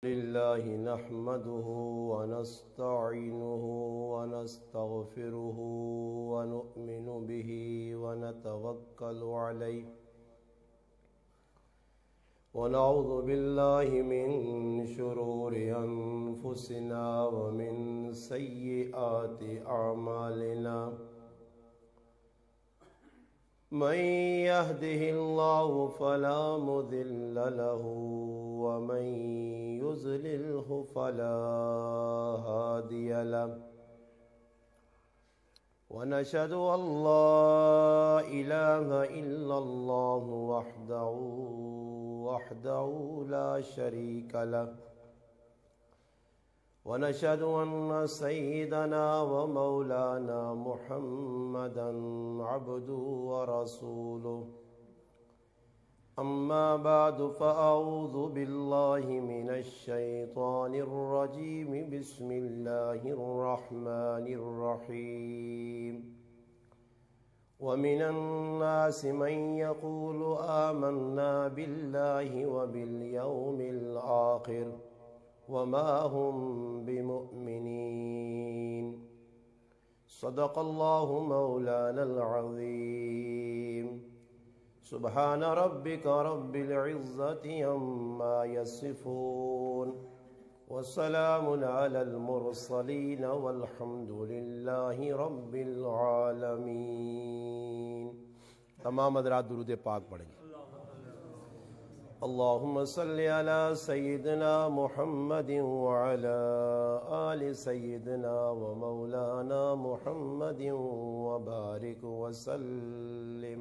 لله نحمده ونستعينه ونستغفره ونؤمن به ونتوكل عليه ونعوذ بالله من شرور أنفسنا ومن سيئات أعمالنا من يهده الله فلا مضل له ومن يضلله فلا هادي له ونشهد أن لا إله إلا الله وحده لا شريك له ونشهد أن سيدنا ومولانا محمدا عبده ورسوله أما بعد فأعوذ بالله من الشيطان الرجيم بسم الله الرحمن الرحيم ومن الناس من يقول آمنا بالله وباليوم الآخر وما هم بمؤمنين صدق الله مولانا العظيم سبحان ربك رب العزة عما يصفون وسلام على المرسلين والحمد لله رب العالمين. تمام حضرات درود پاک پڑھیں گے. اللهم صل على سيدنا محمد وعلى آل سيدنا ومولانا محمد وبارك وسلم.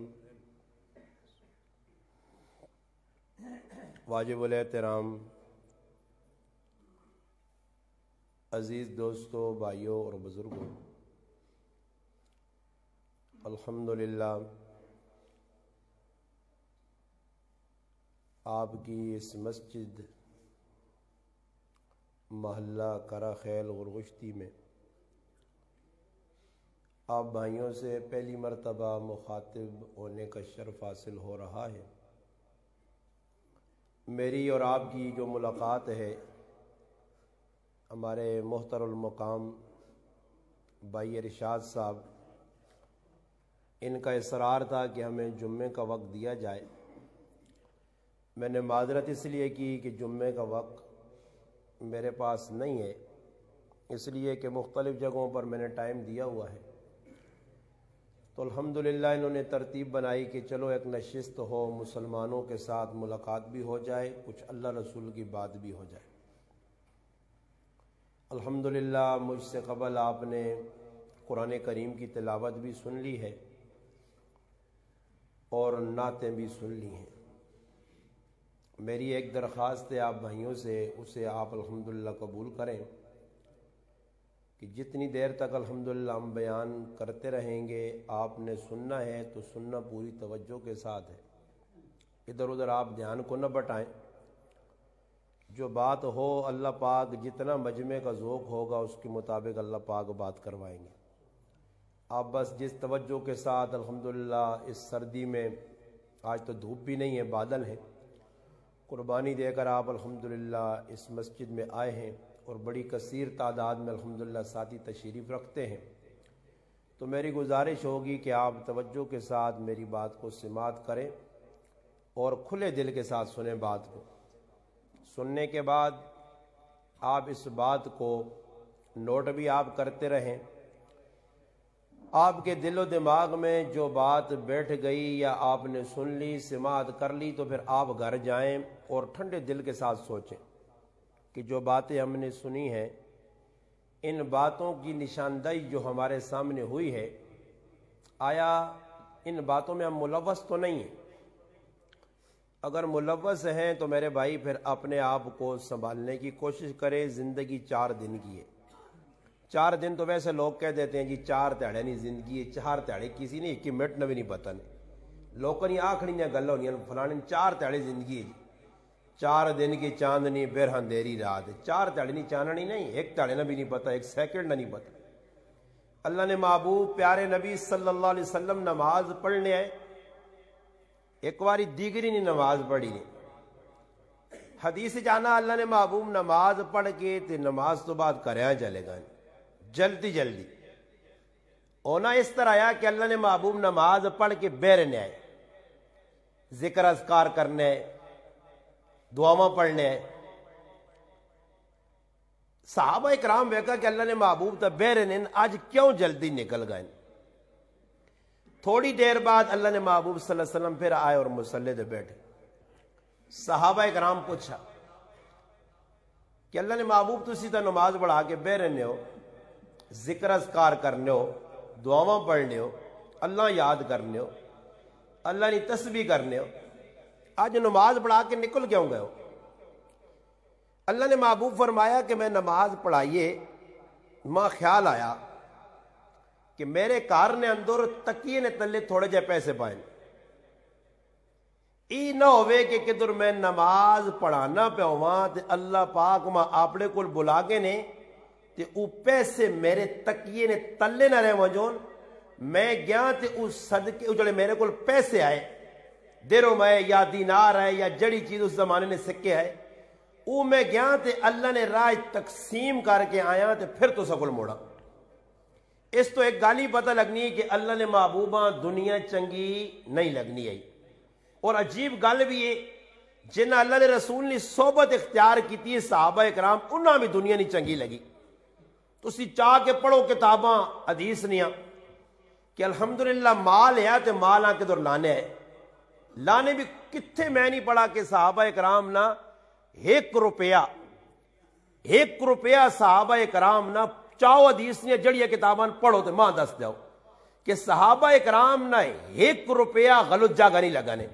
واجب الاحترام عزیز دوستو، بھائیوں اور بزرگوں، الحمدللہ آپ کی اس مسجد محلہ کرا خیل غرغشتی میں آپ بھائیوں سے پہلی مرتبہ مخاطب ہونے کا شرف حاصل ہو رہا ہے. میری اور آپ کی جو ملاقات ہے، ہمارے محترم المقام بھائی ارشاد صاحب، ان کا اصرار تھا کہ ہمیں جمعے کا وقت دیا جائے. میں نے معذرت اس لیے کی کہ جمعے کا وقت میرے پاس نہیں ہے، اس لیے کہ مختلف جگہوں پر میں نے ٹائم دیا ہوا ہے. تو الحمدللہ انہوں نے ترتیب بنائی کہ چلو ایک نشست ہو، مسلمانوں کے ساتھ ملاقات بھی ہو جائے، کچھ اللہ رسول کی بات بھی ہو جائے. الحمدللہ مجھ سے قبل آپ نے قرآن کریم کی تلاوت بھی سن لی ہے اور نعتیں بھی سن لی ہیں. میری ایک درخواست ہے آپ بھائیوں سے، اسے آپ الحمدللہ قبول کریں کہ جتنی دیر تک الحمدللہ ہم بیان کرتے رہیں گے، آپ نے سننا ہے تو سننا پوری توجہ کے ساتھ ہے. ادھر ادھر آپ دھیان کو نہ بٹائیں. جو بات ہو اللہ پاک جتنا مجمع کا ذوق ہوگا اس کے مطابق اللہ پاک بات کروائیں گے. آپ بس جس توجہ کے ساتھ الحمدللہ اس سردی میں، آج تو دھوپ بھی نہیں ہے، بادل ہے، قربانی دے کر آپ الحمدللہ اس مسجد میں آئے ہیں اور بڑی کثیر تعداد میں الحمدللہ ساتھی تشریف رکھتے ہیں، تو میری گزارش ہوگی کہ آپ توجہ کے ساتھ میری بات کو سماعت کریں اور کھلے دل کے ساتھ سنیں. بات کو سننے کے بعد آپ اس بات کو نوٹ بھی آپ کرتے رہیں. آپ کے دل و دماغ میں جو بات بیٹھ گئی یا آپ نے سن لی، سماعت کر لی، تو پھر آپ گھر جائیں اور ٹھنڈے دل کے ساتھ سوچیں کہ جو باتیں ہم نے سنی ہیں، ان باتوں کی نشاندہی جو ہمارے سامنے ہوئی ہے، آیا ان باتوں میں ہم ملوث تو نہیں ہیں؟ اگر ملوث ہیں تو میرے بھائی پھر اپنے آپ کو سنبھالنے کی کوشش کریں. زندگی 4 دن کی ہے. 4 دن تو ویسے لوگ کہہ دیتے ہیں جی 4 تہڑے نہیں زندگی ہے. 4 تہڑے کسی نے 1 منٹ نے بھی نہیں پتہ نہیں. لوگوں نے آخری گل ہونی فلانے 4 تہڑے زندگی ہے. 4 دن کی چاندنی پھر اندھیری رات. 4 تہڑے نہیں چاندنی نہیں، 1 تہڑے نہ بھی نہیں پتہ، 1 سیکنڈ نہ نہیں پتہ. اللہ نے محبوب پیارے نبی صلی اللہ علیہ وسلم نماز پڑھنے آئے، ایک باری دیگری نے نماز پڑھی نے، حدیث جانا اللہ نے محبوب نماز پڑھ کے تے نماز تو بعد کریا چلے گا جلدی جلدی ہونا اس طرح آیا کہ اللہ نے محبوب نماز پڑھ کے بیرنے آئے ذکر اذکار کرنے دعاواں پڑھنے آئے صحابہ اکرام ویکا کہ اللہ نے محبوب تا بیرنے آج کیوں جلدی نکل گئے تھوڑی دیر بعد اللہ نے محبوب صلی اللہ علیہ وسلم پھر آئے اور مصلی دے بیٹھے صحابہ اکرام پوچھا کہ اللہ نے محبوب تسی تا نماز پڑھا کے بیرنے ہو ذکر اذکار کرنے ہو دعاواں پڑھنے ہو اللہ یاد کرنے ہو اللہ نے تسبیح کرنے ہو آج نماز پڑھا کے نکل کیوں گئے ہو اللہ نے محبوب فرمایا کہ میں نماز پڑھائیے ماں خیال آیا کہ میرے کار نے اندر تکیے نے تلے تھوڑے جے پیسے پائیں ای نہ ہوئے کہ کدھر میں نماز پڑھانا پہ ہوا تے اللہ پاک ماں آپڑے کل بلا کے نے تے او پیسے میرے تکیے نے تلے نہ رہے وجون میں گیا تے اس صدقے جڑے میرے کل پیسے آئے دیرو میں یا دینار ہے یا جڑی چیز اس زمانے نے سکے آئے او میں گیا تے اللہ نے راج تقسیم کر کے آیا تے پھر تو سکل موڑا اس تو ایک گالی پتہ لگنی کہ اللہ نے محبوبہ دنیا چنگی نہیں لگنی آئی اور عجیب گل بھی ہے جنہ اللہ نے رسول نے صحبت اختیار کی تھی صحابہ اکرام انہاں بھی دنیا نہیں چنگی لگی تو اسی چاہ کے پڑھو کتاباں حدیث نیا کہ الحمدللہ مال ہے تے مال آ کے دور لانے ہے لانے بھی کتھے میں نہیں پڑھا کہ صحابہ اکرام نہ 1 روپیہ صحابہ اکرام نہ چاہو حدیث نے جڑیے کتاباں پڑھو تے ماں دس دیو کہ صحابہ اکرام نہ 1 روپیہ غلط جگہ نہیں لگانے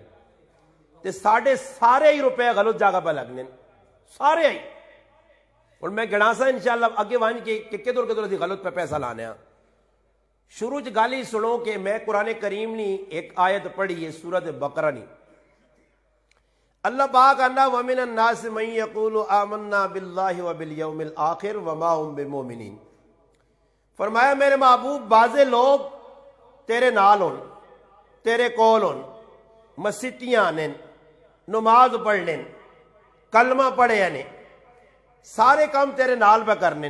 تے سارے ہی روپے غلط جگہ پہ لگنے سارے ہی اور میں گنا سا انشاءاللہ اگے وہاں کہ کدھر دی غلط پہ پیسہ لانے ہیں شروع چ گالی سنو کہ میں قرآن کریم نی ایک آیت پڑھی ہے سورۃ بقرہ نی اللہ پاک اندا ومن الناس من یقول آمنا باللہ وبالیوم الآخر وما هم بمؤمنین فرمایا میرے محبوب بعضے لوگ تیرے نال ہون تیرے کول ہون مسیتیاں آنے نماز پڑھنے کلمہ پڑھے آنے سارے کام تیرے نال پہ کرنے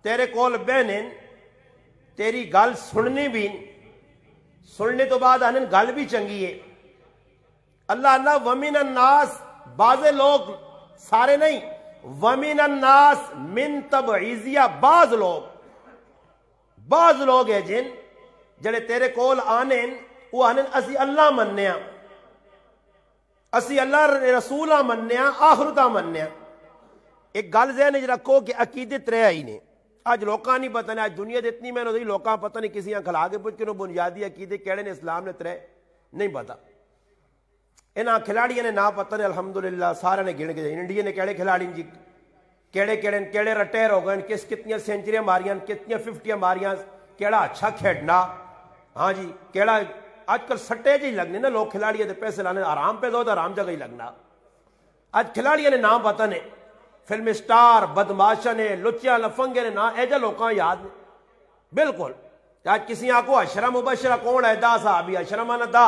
تیرے کول بہنے تیری گل سننی بھی سننے تو بعد آنے گل بھی چنگی ہے اللہ ومن الناس بعضے لوگ سارے نہیں ومن الناس من تبعیضیہ بعض لوگ ہیں جن جڑے تیرے کول آنے وہ آنے اسی اللہ مننے ہیں اسی اللہ رسولہ مننے ہیں آخرتہ مننے ہیں ایک گل ذہن وچ رکھو کہ عقیدے 3 ہی نے آج لوکاں نہیں پتہ نہیں آج دنیا دے اتنی محنت ہوئی لوکاں پتہ نہیں کسی کھلا کے پوچھ کے نو بنیادی عقیدے کیڑے نے اسلام نے 3 نہیں پتہ انہاں کھلاڑیاں نے نہ پتہ نہیں الحمدللہ سارے نے گن کے انڈیا نے کیڑے کھلاڑی جی کیڑے رٹیر ہو گئے کتنی سینچریاں ماریاں کتنی 50 ماریاں کیڑا اچھا کھیڈنا ہاں جی کیڑا آج کل سٹے جی لگنے نا لوگ کھلاڑیاں دے پیسے لانے آرام پہ دو تو آرام جگہ ہی لگنا آج کھلاڑیاں نے نام پتہ نے فلم سٹار بدماشا نے لچیاں لفنگے نے نام ایجا لوکاں یاد نے بالکل آج کسی آنکھو اشرا مبشرہ کون ہے دا صحابی اشرا مانا دا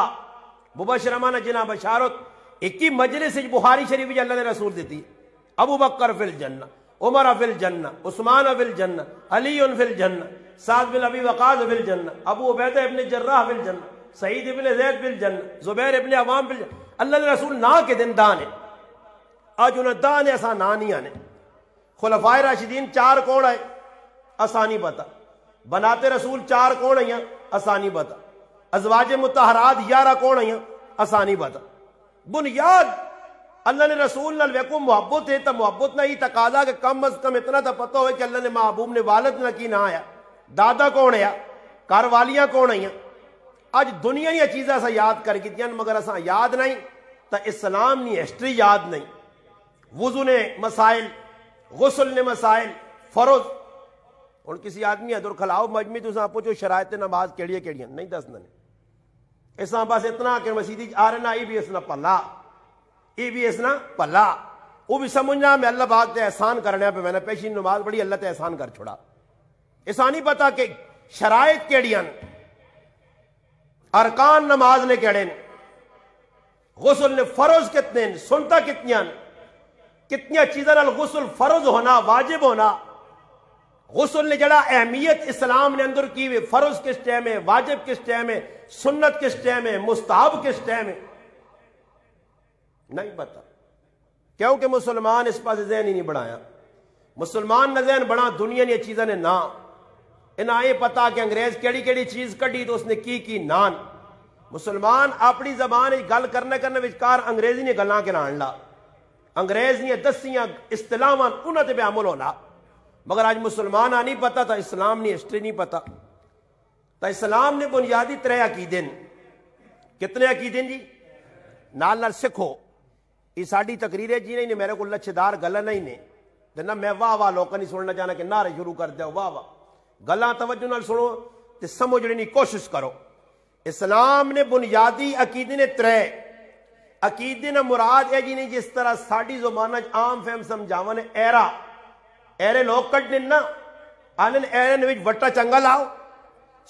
مبشرہ مانا جنہ بشارت ایک ہی مجلس بخاری شریف اللہ نے رسول دیتی ابو بکر فی الجنہ عمر فی الجنہ عثمان فی الجنہ علی فی الجنہ سعد بن ابی وقاص فی الجنہ ابو عبیدہ ابن جراح فی الجنہ سعید ابن زید فی الجنہ زبیر ابن عوام فی الجنہ اللہ نے رسول نا کے دن دانے آج انہیں دانے ایسا نا نہیں آنے خلفائے راشدین 4 کون آئے آسانی بتا بناتے رسول 4 کون آئیں آسانی بتا ازواج متحرات 11 کون آئیں آسانی بتا بنیاد اللہ نے رسول نال ویکو محبت ہے تو محبت نہ ہی تقاضا کہ کم از کم اتنا تو پتہ ہوئے کہ اللہ نے محبوب نے والد نہ کی نہ آیا دادا کون ہے کار والیاں کون آئیں آج دنیا یہ چیزیں ایسا یاد کر گئی مگر ایسا یاد نہیں تو اسلام نی ہسٹری یاد نہیں وضو نے مسائل غسل نے مسائل فرض اور کسی آدمی ادھر کھلاؤ مجمع تو پوچھو شرائط نماز کیڑی کیڑی نہیں دسنا ایسا بس اتنا کہ مسیدی آ رہے نا یہ بھی اسنا پلا یہ بھی اسنا پلا وہ بھی سمجھنا میں اللہ پاک تے احسان کرنے پہ میں نے پیشی نماز پڑھی اللہ تے احسان کر چھوڑا ایسا نہیں پتا کہ شرائط کیڑیاں ارکان نماز نے کیڑے غسل نے فرض کتنے سنتا کتنی کتنی چیزاں نال غسل فرض ہونا واجب ہونا. غسل نے جڑا اہمیت اسلام نے اندر کی ہوئی، فرض کس ٹائم ہے، واجب کس ٹائم ہے، سنت کس ٹائم ہے، مستحب کس ٹائم ہے، نہیں پتا. کیونکہ مسلمان اس پاس ذہن ہی نہیں بڑھایا. مسلمان نے ذہن بڑھا دنیا نے چیزاں نے نہ انہیں یہ پتا کہ انگریز کیڑی کیڑی چیز کڈی تو اس نے کی نان. مسلمان اپنی زبان گل کرنے وچکار انگریزی نے گلاں کے نان لا، انگریز نے دسیاں اصطلاحاں انہاں تے پہ عمل ہونا. مگر آج مسلمان نہیں پتا تھا، اسلام نے ہسٹری نہیں پتا. تو اسلام نے بنیادی 3 عقیدے ہیں. کتنے عقیدے جی؟ نال نال سکھو. یہ ساری تقریر جی نہیں میرے کو لچھدار گلاں نہیں نے نہ میں واہ واہ لوگوں نہیں سننا چاہنا کہ نعرے شروع کر دو واہ واہ. گلاں توجہ نال سنو تے سمجھنے کی کوشش کرو. اسلام نے بنیادی عقیدے نے 3 عقیدے نے مراد ہے جی نہیں جس طرح ساری زبان عام فہم سمجھاوا نے ایرے لوگ کٹنے نا آنن ایرے وچ وٹا چنگا لاؤ،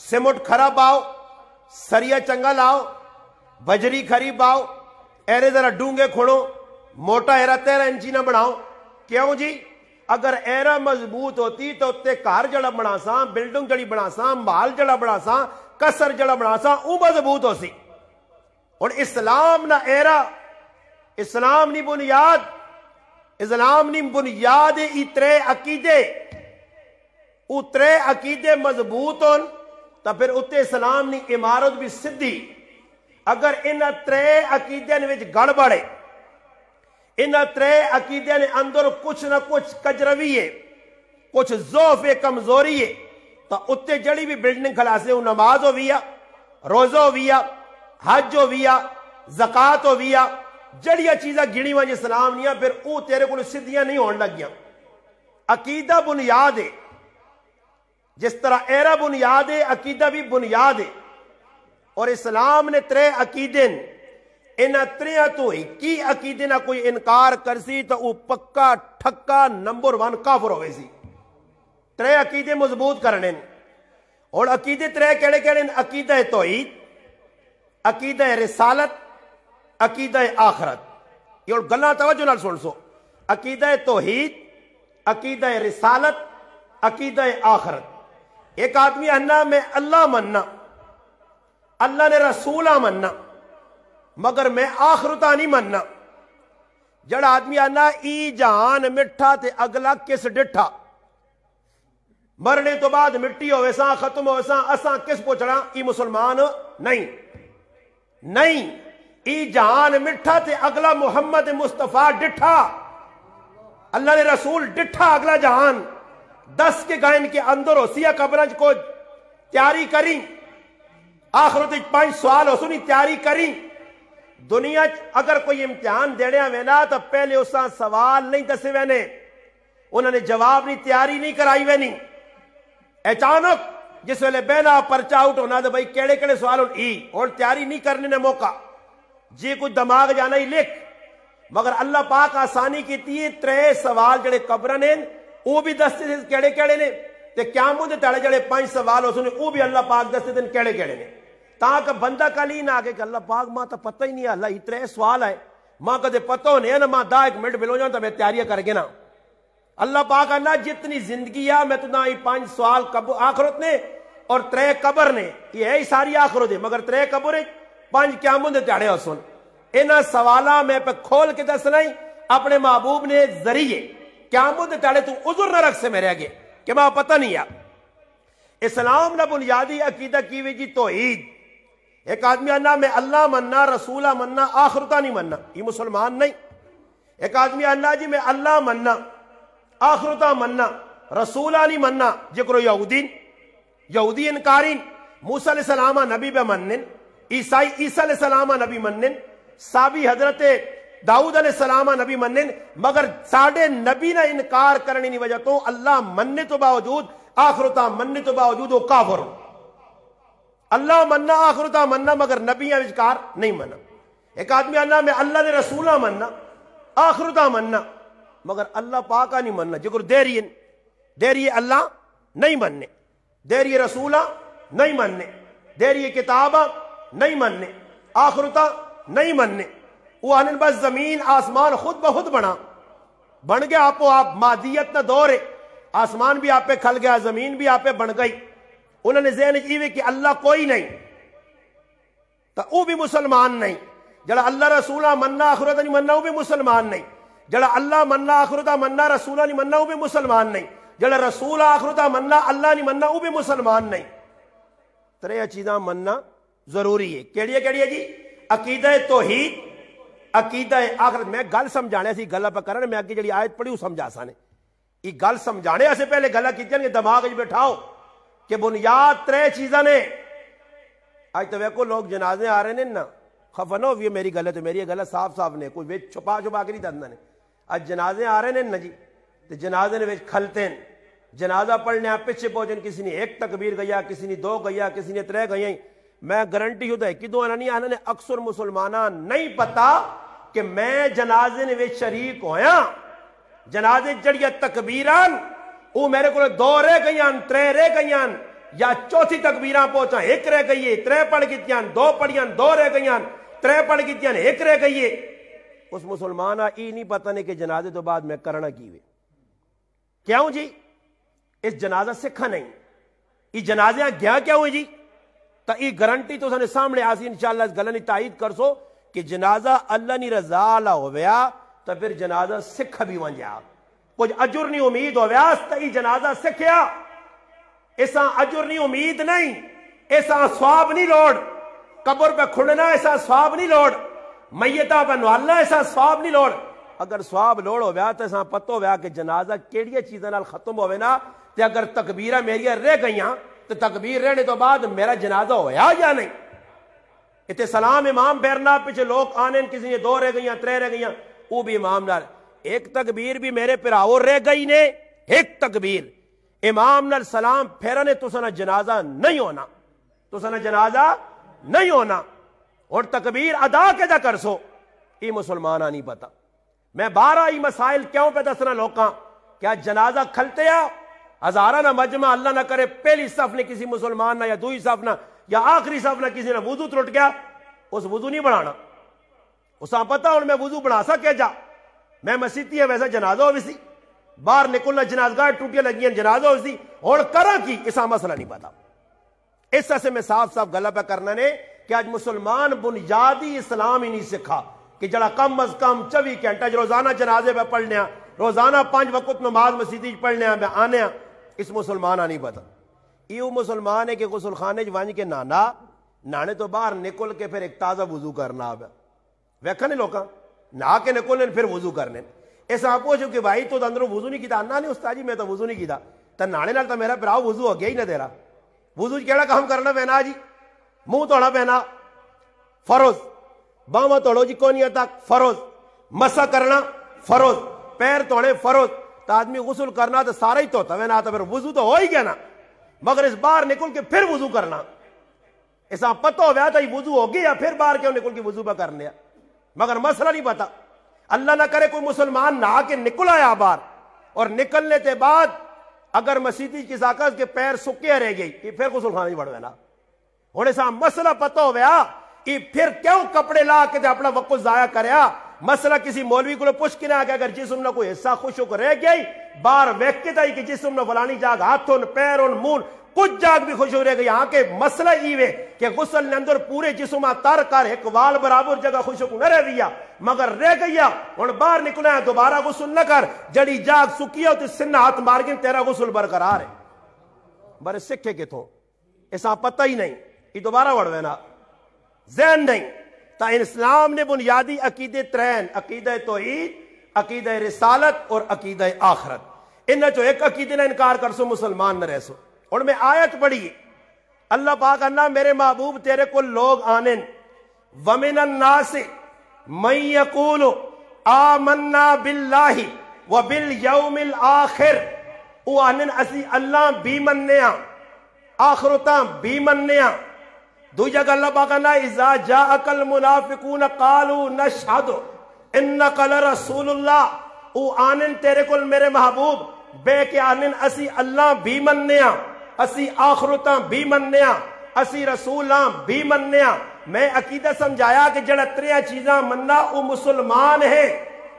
سیمنٹ کھرا پاؤ، سریا چنگا لاؤ، بجری کھری پاؤ، ایرے ذرا ڈونگے کھوڑو، موٹا ایرا 13 انچی نہ بناؤ. کیوں جی؟ اگر ایرا مضبوط ہوتی تو اتنے گھر جڑا بنا سا، بلڈنگ جڑی بنا سا، محل جڑا بنا سا، کسر جڑا بنا سا وہ مضبوط ہو سی. اور اسلام نہ ایرا، اسلام نی بنیاد، اسلام نی بنیاد اترے عقیدے، اترے عقیدے مضبوط ہون تو پھر اتنے اسلام نی عمارت بھی سدھی. اگر ان 3 عقیدے وچ گڑبڑ ہے، ان 3 عقیدے نے اندر کچھ نہ کچھ کجروی ہے، کچھ ضعف ہے، کمزوری ہے، تو اتنے جڑی بھی بلڈنگ کھلاسے وہ نماز ہو ویا، روزہ ہو ویا، حج ہو ویا، زکات ہو ویا، جڑیاں چیزاں گنی وجہ اسلام نہیں پھر وہ تیرے کو سدھیاں نہیں ہون لگیاں. عقیدہ بنیاد ہے، جس طرح ایرا بنیاد ہے عقیدہ بھی بنیاد ہے. اور اسلام نے 3 عقیدے ان 3 تو کی عقیدے نہ کوئی انکار کرسی تو وہ پکا ٹھکا نمبر 1 کافر ہوئے سی. 3 عقیدے مضبوط کرنے. اور عقیدے 3 کیڑے کیڑے؟ عقیدہ توحید، عقیدہ رسالت، عقیدہ آخرت. یہ گلاں توجہ نال سن سو. عقیدہ توحید، عقیدہ رسالت، عقیدہ آخرت. ایک آدمی انا میں اللہ مننا، اللہ نے رسولہ مننا، مگر میں آخرتہ نہیں مننا. جڑا آدمی آنا ای جہان مٹھا تے اگلا کس ڈٹھا، مرنے تو بعد مٹی ہوئے ساں ختم ہوئے ساں اساں کس پوچھنا، ای مسلمان نہیں. نہیں، ای جہان مٹھا تے اگلا محمد مصطفیٰ ڈٹھا، اللہ نے رسول ڈٹھا اگلا جہان. 10 کے گائن کے اندر ہو سیا قبرنج کو تیاری کریں، آخرت 5 سوال ہو سنی تیاری کریں. دنیا اگر کوئی امتحان دینے وینا تو پہلے اساں سوال نہیں دسے وینے، انہوں نے جواب نہیں تیاری نہیں کرائی وینی. اچانک جس ویلے بہنا پرچہ آؤٹ ہونا تو بھائی کیڑے کیڑے سوال اور تیاری نہیں کرنے نے موقع جی کچھ دماغ جانا ہی لکھ. مگر اللہ پاک آسانی کی تھی 3 سوال جڑے قبر نے وہ بھی دستے سے کیڑے کیڑے نے تے قیامت دے تڑے جڑے 5 سوال ہو سنے وہ بھی اللہ پاک دستے دن کیڑے کیڑے نے. تاکہ بندہ کلی نہ آگے کہ اللہ پاک ماں تو پتہ ہی نہیں ہے اللہ 3 سوال ہے ماں کدے پتہ ہونے نا ماں 1 منٹ ملو جاؤں تو میں تیاریاں کر کے نا. اللہ پاک نہ جتنی زندگی ہے میں تو نہ 5 سوال آخرت نے اور 3 قبر نے، یہ ہے ساری آخرت ہے مگر 3 قبر 5 قیامت دے تڑے ہو سن. انہاں سوالاں میں پہ کھول کے دسنا ہی اپنے محبوب نے ذریعے قیامت دے تڑے تو عذر نہ رکھ سے میرے آگے کہ ماں پتہ نہیں ہے. اسلام نہ بنیادی عقیدہ کی ہوئی جی توحید. ایک آدمی آنا میں اللہ مننا، رسولہ مننا، آخرتہ نہیں مننا، یہ مسلمان نہیں. ایک آدمی آنا جی میں اللہ مننا، آخرتہ مننا، رسولہ نہیں مننا، جکرو یہودی انکارین، موسیٰ علیہ السلام نبی بے منن، عیسیٰ علیہ السلام نبی منن، صحابی حضرت داؤد علیہ السلام نبی منن، مگر ساڑھے نبی نہ انکار کرنے کی وجہ تو اللہ مننے تو باوجود، آخرتہ مننے تو باوجود وہ کافر ہو. اللہ مننا، آخرتہ مننا، مگر نبیاں وچکار نہیں مننا. ایک آدمی آنا میں اللہ نے رسولہ مننا، آخرتہ مننا، مگر اللہ پاکا نہیں مننا، جگر دیری اللہ نہیں مننے، دیری رسولہ نہیں مننے، دیری کتابہ نہیں مننے، آخرتہ نہیں مننے. وہ آنن بس زمین آسمان خود بخود بنا، بن گیا آپ مادیت نہ دور ہے، آسمان بھی آپ پہ کھل گیا، زمین بھی آپ پہ بن گئی، انہوں نے ذہن جیوے کہ اللہ کوئی نہیں تو وہ بھی مسلمان نہیں، جڑا اللہ رسولہ مننا آخرت نہیں مننا وہ بھی مسلمان نہیں، جڑا اللہ مننا آخرت مننا رسولہ نہیں مننا وہ بھی مسلمان نہیں، جڑا رسول آخرت مننا اللہ نہیں مننا وہ بھی مسلمان نہیں۔ ترے چیزاں مننا ضروری ہے۔ کیڑی ہے جی؟ عقیدہ توحید، عقیدہ آخرت۔ میں گل سمجھانے سی گلا پہ کرنا، میں اگے جڑی آیت پڑھی وہ سمجھا سانے، یہ گل سمجھانے سے پہلے گلا کی دماغ بٹھاؤ کہ بنیاد ترے چیزاں نے۔ آج تو ویکو لوگ جنازے آ رہے ہیں نا، خفا نہ ہوئے میری گل ہے تو میری گل صاف صاف نے، کوئی وچ چھپا کے نہیں دندا نے۔ آج جنازے آ رہے ہیں نا جی، تو جنازے نے وچ کھلتے ہیں، جنازہ پڑھنے آپ پیچھے پہنچے، کسی نے ایک تکبیر گیا، کسی نے دو گیا، کسی نے ترے گئی۔ میں گارنٹی ہوتا ہے کہ دو آنا نہیں آنا نے اکثر مسلمانہ نہیں پتا کہ میں جنازے نے وچ شریک ہویا، جنازے جڑیا تکبیران وہ میرے کو دو رہ گئیاں، ترے رہ گئیاں، یا چوتھی تکبیراں پہنچا ایک رہ گئی ہے، ترے پڑھ گئیاں، دو پڑھیاں، دو رہ گئیاں، ترے پڑھ گئیاں، ایک رہ گئی ہے۔ اس مسلمانہ ای نہیں پتا نہیں کہ جنازے تو بعد میں کرنا کیوے کیوں جی؟ اس جنازہ سکھا نہیں، یہ جنازیاں گیا کیا ہوئے جی؟ تو یہ گارنٹی تو سنے سامنے آسی انشاءاللہ اس گلہ نہیں تائید کر سو کہ جنازہ اللہ نہیں رضا اللہ ہویا تو پھر جنازہ سکھ بھی ونجا، کچھ اجر نہیں امید ہویا تو یہ جنازہ سکھیا، ایسا اجر نہیں امید نہیں، ایسا ثواب نہیں لوڑ، قبر پہ کھڑنا ایسا ثواب نہیں لوڑ، میتہ پہ نوالنا ایسا ثواب نہیں لوڑ۔ اگر ثواب لوڑ ہویا تو ایسا پتہ ہویا کہ جنازہ کیڑی چیزیں نال ختم ہوئے نا، تے اگر تکبیرہ میری رہ گئیاں تو تکبیر رہنے تو بعد میرا جنازہ ہویا یا نہیں؟ اتنے سلام امام بیرنا پیچھے لوگ آنے، کسی نے دو رہ گئیاں، ترے رہ گئیاں، وہ بھی امام نال ایک تکبیر بھی میرے پراؤ رہ گئی نے، ایک تکبیر امام نال سلام پھیرنے تو سنا جنازہ نہیں ہونا، تو سنا جنازہ نہیں ہونا، اور تکبیر ادا کیدا کر سو یہ مسلمانہ نہیں پتا۔ میں بارہ ہی مسائل کیوں پہ دسنا لوکاں، کیا جنازہ کھلتے یا ہزارہ نہ مجمع اللہ نہ کرے پہلی صف نے کسی مسلمان نہ یا دوئی صف نہ یا آخری صف نہ کسی نے وضو ٹوٹ گیا، اس وضو نہیں بنانا، اساں پتہ اور میں وضو بنا سکے جا، میں مسیتی ہے ویسا جنازہ ہو سی، باہر نکلنا جنازگاہ ٹوٹیاں لگیاں جنازہ ہو سی، اور کرا کی اسا مسئلہ نہیں پتا۔ اس سے میں صاف صاف گلا پہ کرنا نے کہ آج مسلمان بنیادی اسلام ہی نہیں سکھا کہ جڑا کم از کم 24 گھنٹہ روزانہ جنازے پہ پڑھنے، روزانہ 5 وقت نماز مسیتی پڑھنے میں آنے، اس مسلمانہ نہیں پتا۔ یہ مسلمان ہے کہ غسل خانے ونج کے نانے تو باہر نکل کے پھر ایک تازہ وضو کرنا آبا ویکھا نہیں لوکاں نہا کے نکلنے پھر وضو کرنے۔ ایسا پوچھو کہ بھائی تو اندروں وضو نہیں کیتا؟ نہیں استاد جی میں تو وضو نہیں کیتا۔ تو نانے نال تو میرا پراؤ وضو ہو گیا ہی نہ تیرا، وضو کیڑا کام کرنا پینا جی؟ منہ توڑا پینا فرض، باواں توڑو جی کونیاں تک فرض، مسا کرنا فرض، پیر توڑے فرض، تو آدمی غسل کرنا تو سارا ہی توتا ہے نا، تو پھر وضو تو ہو ہی گیا نا، مگر اس باہر نکل کے پھر وضو کرنا، ایسا پتہ ہو گیا تو یہ وضو ہو گیا پھر باہر کیوں نکل کے وضو پہ کر لیا، مگر مسئلہ نہیں پتا۔ اللہ نہ کرے کوئی مسلمان نہا کے نکل آیا باہر، اور نکلنے کے بعد اگر مسیتی کی ساکت کے پیر سکے رہ گئی، یہ پھر غسل خانے بڑھ گیا، ہوں ایسا مسئلہ پتہ ہو گیا، یہ پھر کیوں کپڑے لا کے اپنا وقت ضائع کریا؟ مسئلہ کسی مولوی کو پوچھ کے نہ کہ اگر جسم نہ کوئی حصہ خوشک رہ گئی باہر ویک کے کہ جسم نہ فلانی جاگ ہاتھوں پیروں منہ کچھ جاگ بھی خوشک رہ گئی، ہاں کہ مسئلہ ایوے کہ غسل نے اندر پورے جسم تر کر ایک وال برابر جگہ خوشک نہ رہ دیا مگر رہ گیا، ہوں باہر نکلا دوبارہ غسل نہ کر، جڑی جاگ سکی ہو تو سن ہاتھ مار کے تیرا غسل برقرار ہے۔ بڑے سکھے کتوں ایسا پتہ ہی نہیں، یہ دوبارہ بڑھ نا ذہن نہیں۔ تا اسلام نے بنیادی عقیدے ترین، عقیدہ توحید، عقیدہ رسالت اور عقیدہ آخرت، ان جو ایک عقیدے نہ انکار کر سو مسلمان نہ رہ سو۔ اور میں آیت پڑھی اللہ پاک انا میرے محبوب تیرے کو لوگ آنن ومن الناس من یقول آمنا باللہ وبالیوم الآخر، او آنن اسی اللہ بھی مننیاں آخرتاں بھی مننیاں۔ دو جگہ اللہ پاک نے اذا جاءک المنافقون قالوا نشہد انک لرسول اللہ، او آنن تیرے کل میرے محبوب بے کہ آنن اسی اللہ بھی مننیاں، اسی آخرتاں بھی مننیاں، اسی رسولاں بھی مننیاں۔ میں عقیدہ سمجھایا کہ جڑا تریاں چیزاں مننا او مسلمان ہے،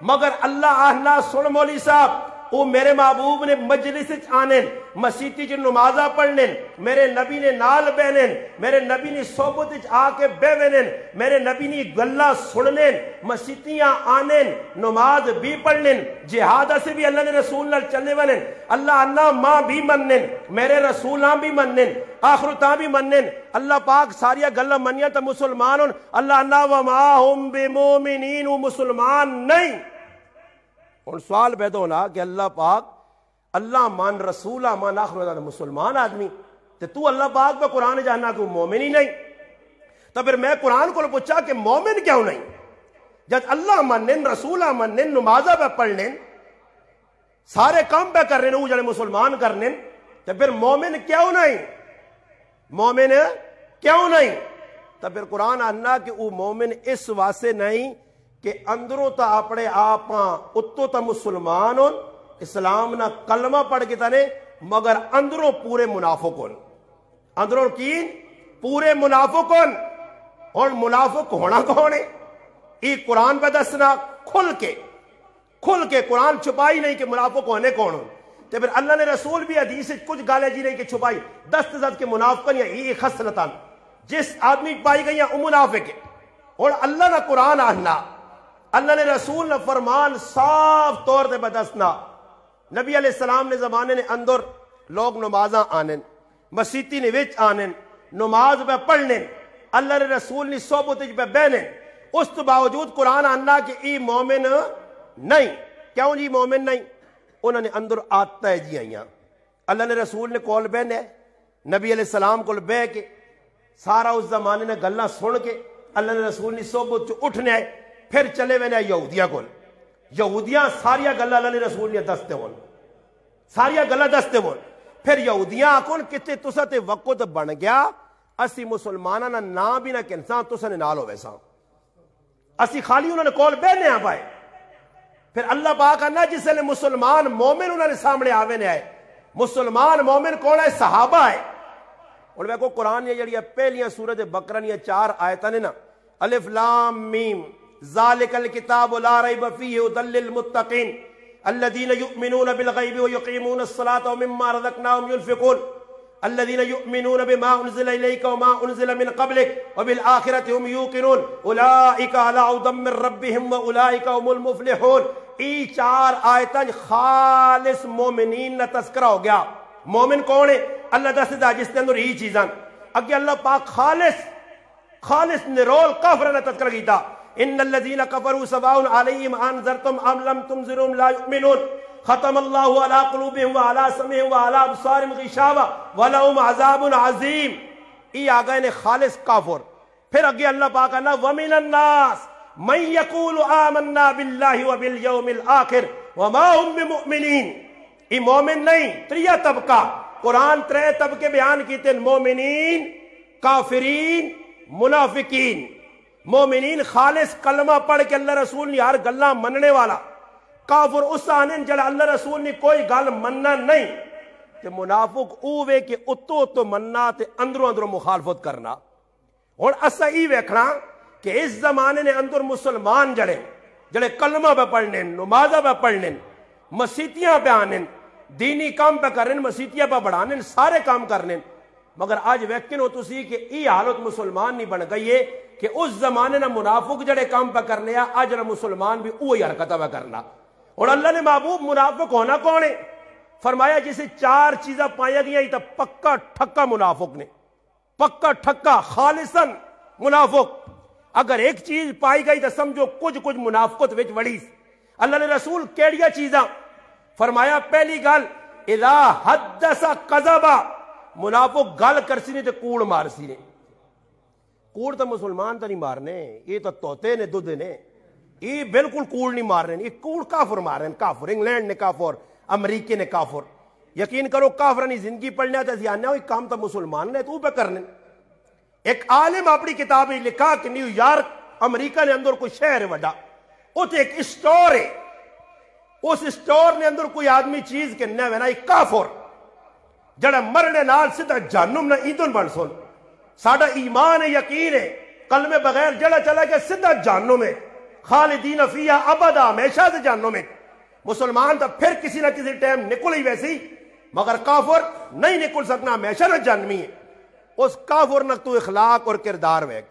مگر اللہ آہنا سن مولی صاحب وہ میرے محبوب نے مجلس آنے مسیتی چ نمازاں پڑھنے میرے نبی نے نال بہنے میرے نبی نے صحبت آ کے بہنے میرے نبی نے گلا سننے مسیتیاں آنے نماز بھی پڑھنے جہاد سے بھی اللہ نے رسول نال چلنے والے اللہ اللہ ماں بھی مننے میرے رسولاں بھی مننے آخرتاں بھی مننے اللہ پاک ساریا گلا منیا تو مسلمان ہوں اللہ اللہ وما ہم بمومنین وہ مسلمان نہیں اور سوال پیدا ہونا کہ اللہ پاک اللہ مان رسولہ مان آخر مسلمان آدمی تو اللہ پاک پہ قرآن جاننا کہ مومن ہی نہیں تو پھر میں قرآن کو پوچھا کہ مومن کیوں نہیں جب اللہ منن رسولہ منن نمازہ پہ پڑھنے سارے کام پہ کر رہے ہیں وہ جڑے مسلمان کرنے تو پھر مومن کیوں نہیں مومن کیوں نہیں تو پھر قرآن آنا کہ وہ مومن اس واسطے نہیں کہ اندروں تا اپنے آپاں اتو تا مسلمان ہون اسلام نہ کلمہ پڑھ کے تانے مگر اندروں پورے منافق ہون اندروں کی پورے منافق ہون اور منافق ہونا کون ہے یہ قرآن پہ دسنا کھل کے قرآن چھپائی نہیں کہ منافق ہونے کون ہون تو پھر اللہ نے رسول بھی حدیث کچھ گالے جی نہیں کہ چھپائی دست زد کے منافقن یا یہ خصلتان جس آدمی پائی گئی ہیں منافق ہے اور اللہ نہ قرآن آہنا اللہ نے رسول نے فرمان صاف طور پہ بدسنا نبی علیہ السلام نے زمانے نے اندر لوگ نمازاں آنن مسیتی نے وچ آنن نماز پہ پڑھنے اللہ نے رسول نے صحبت پہ بہنے اس تو باوجود قرآن آنا کہ ای مومن نہیں کیوں جی مومن نہیں انہوں نے اندر آتا ہے جی آئیاں اللہ نے رسول نے کول بہنے نبی علیہ السلام کول بہ کے سارا اس زمانے نے گلہ سن کے اللہ نے رسول نے صحبت چ اٹھنے آئے پھر چلے وینے یہودیاں کول یہودیاں ساریا گلہ اللہ نے رسول نے دستے ہون ساریا گلہ دستے ہون پھر یہودیاں کون کتے تسا تے وقت بن گیا اسی مسلمانہ نہ نا بھی نہ کنسان تسا نے نال ہو ویسا اسی خالی انہوں نے کول بہنے آ پائے پھر اللہ پاک آنا جس نے مسلمان مومن انہوں نے سامنے آوے نے آئے مسلمان مومن کون ہے صحابہ ہے اور میں کو قرآن یہ جڑی پہلیاں سورۃ بقرہ یہ 4 آیتاں نے نا الف لام میم ذالک الکتاب لا ریب فیہ ھدی للمتقین الذین یؤمنون بالغیب ویقیمون الصلاۃ ومما رزقناہم ينفقون الذین یؤمنون بما انزل الیک وما انزل من قبلک وبالآخرۃ هم یوقنون اولئک علی ھدی من ربہم واولئک هم المفلحون ای 4 آیتاں خالص مومنین کا تذکرہ ہو گیا مومن کون ہے اللہ دسدا جس کے اندر یہ چیزاں اگے اللہ پاک خالص نرول کافر نے تذکرہ کیتا ان الذين كفروا سواء عليهم انذرتم ام لم تنذرهم لا يؤمنون ختم الله على قلوبهم وعلى سمعهم وعلى ابصارهم غشاوة ولهم عذاب عظيم یہ آگئے نے خالص کافر پھر اگے اللہ پاک کہنا ومن الناس من يقول آمنا بالله وباليوم الآخر وما هم بمؤمنين یہ مومن نہیں تریہ طبقہ قرآن 3 طبقے بیان کیتے ہیں مومنین کافرین منافقین مومنین خالص کلمہ پڑھ کے اللہ رسول نے ہر گلہ مننے والا کافر اس آنین جڑا اللہ رسول نے کوئی گل مننا نہیں کہ منافق اوے کہ اتو مننا تے اندروں مخالفت کرنا اور اسا ہی ویکھنا کہ اس زمانے نے اندر مسلمان جڑے کلمہ پہ پڑھنے نمازہ پہ پڑھنے مسیتیاں پہ آنے دینی کام پہ کرنے مسیتیاں پہ بڑھانے سارے کام کرنے مگر آج ویکن ہو تسی کہ ای حالت مسلمان نہیں بن گئی ہے کہ اس زمانے نہ منافق جڑے کام پہ کرنے آج نہ مسلمان بھی وہی حرکتہ پہ کرنا اور اللہ نے محبوب منافق ہونا کون ہے فرمایا جسے 4 چیزیں پایا گیا تو پکا ٹھکا منافق نے پکا ٹھکا خالصاً منافق اگر ایک چیز پائی گئی تو سمجھو کچھ منافقت وچ وڑی اللہ نے رسول کیڑیا چیزاں فرمایا پہلی گل اذا حدث کذبا منافق گل کرسی نہیں تے کوڑ مارسی نے کوڑ تو مسلمان تو نہیں مارنے یہ تو توتے نے دودھ نے یہ بالکل کوڑ نہیں مار رہے یہ کوڑ کافر مار رہے ہیں کافر انگلینڈ نے کافر امریکہ نے کافر یقین کرو کافرانی زندگی پڑھنے آتا ہے آنے ہوئی کام تو مسلمان نے تو پہ کرنے ایک عالم اپنی کتاب ہی لکھا کہ نیو یارک امریکہ نے اندر کوئی شہر ہے وڈا اتنے ایک اسٹور ہے اس اسٹور نے اندر کوئی آدمی چیز کے نہ وینا ایک کافر جڑا مرنے نال سدھا جہنم نہ ایندھن بن سن ساڈا ایمان ہے یقین ہے کلمے بغیر جڑا چلا گیا سدھا جہنم ہے خالدین فیہا ابدا، ہمیشہ سے جہنم میں۔ مسلمان تو پھر کسی نہ کسی ٹائم نکل ہی ویسی، مگر کافر نہیں نکل سکنا، ہمیشہ نہ جہنمی ہے۔ اس کافر نہ تو اخلاق اور کردار ویک۔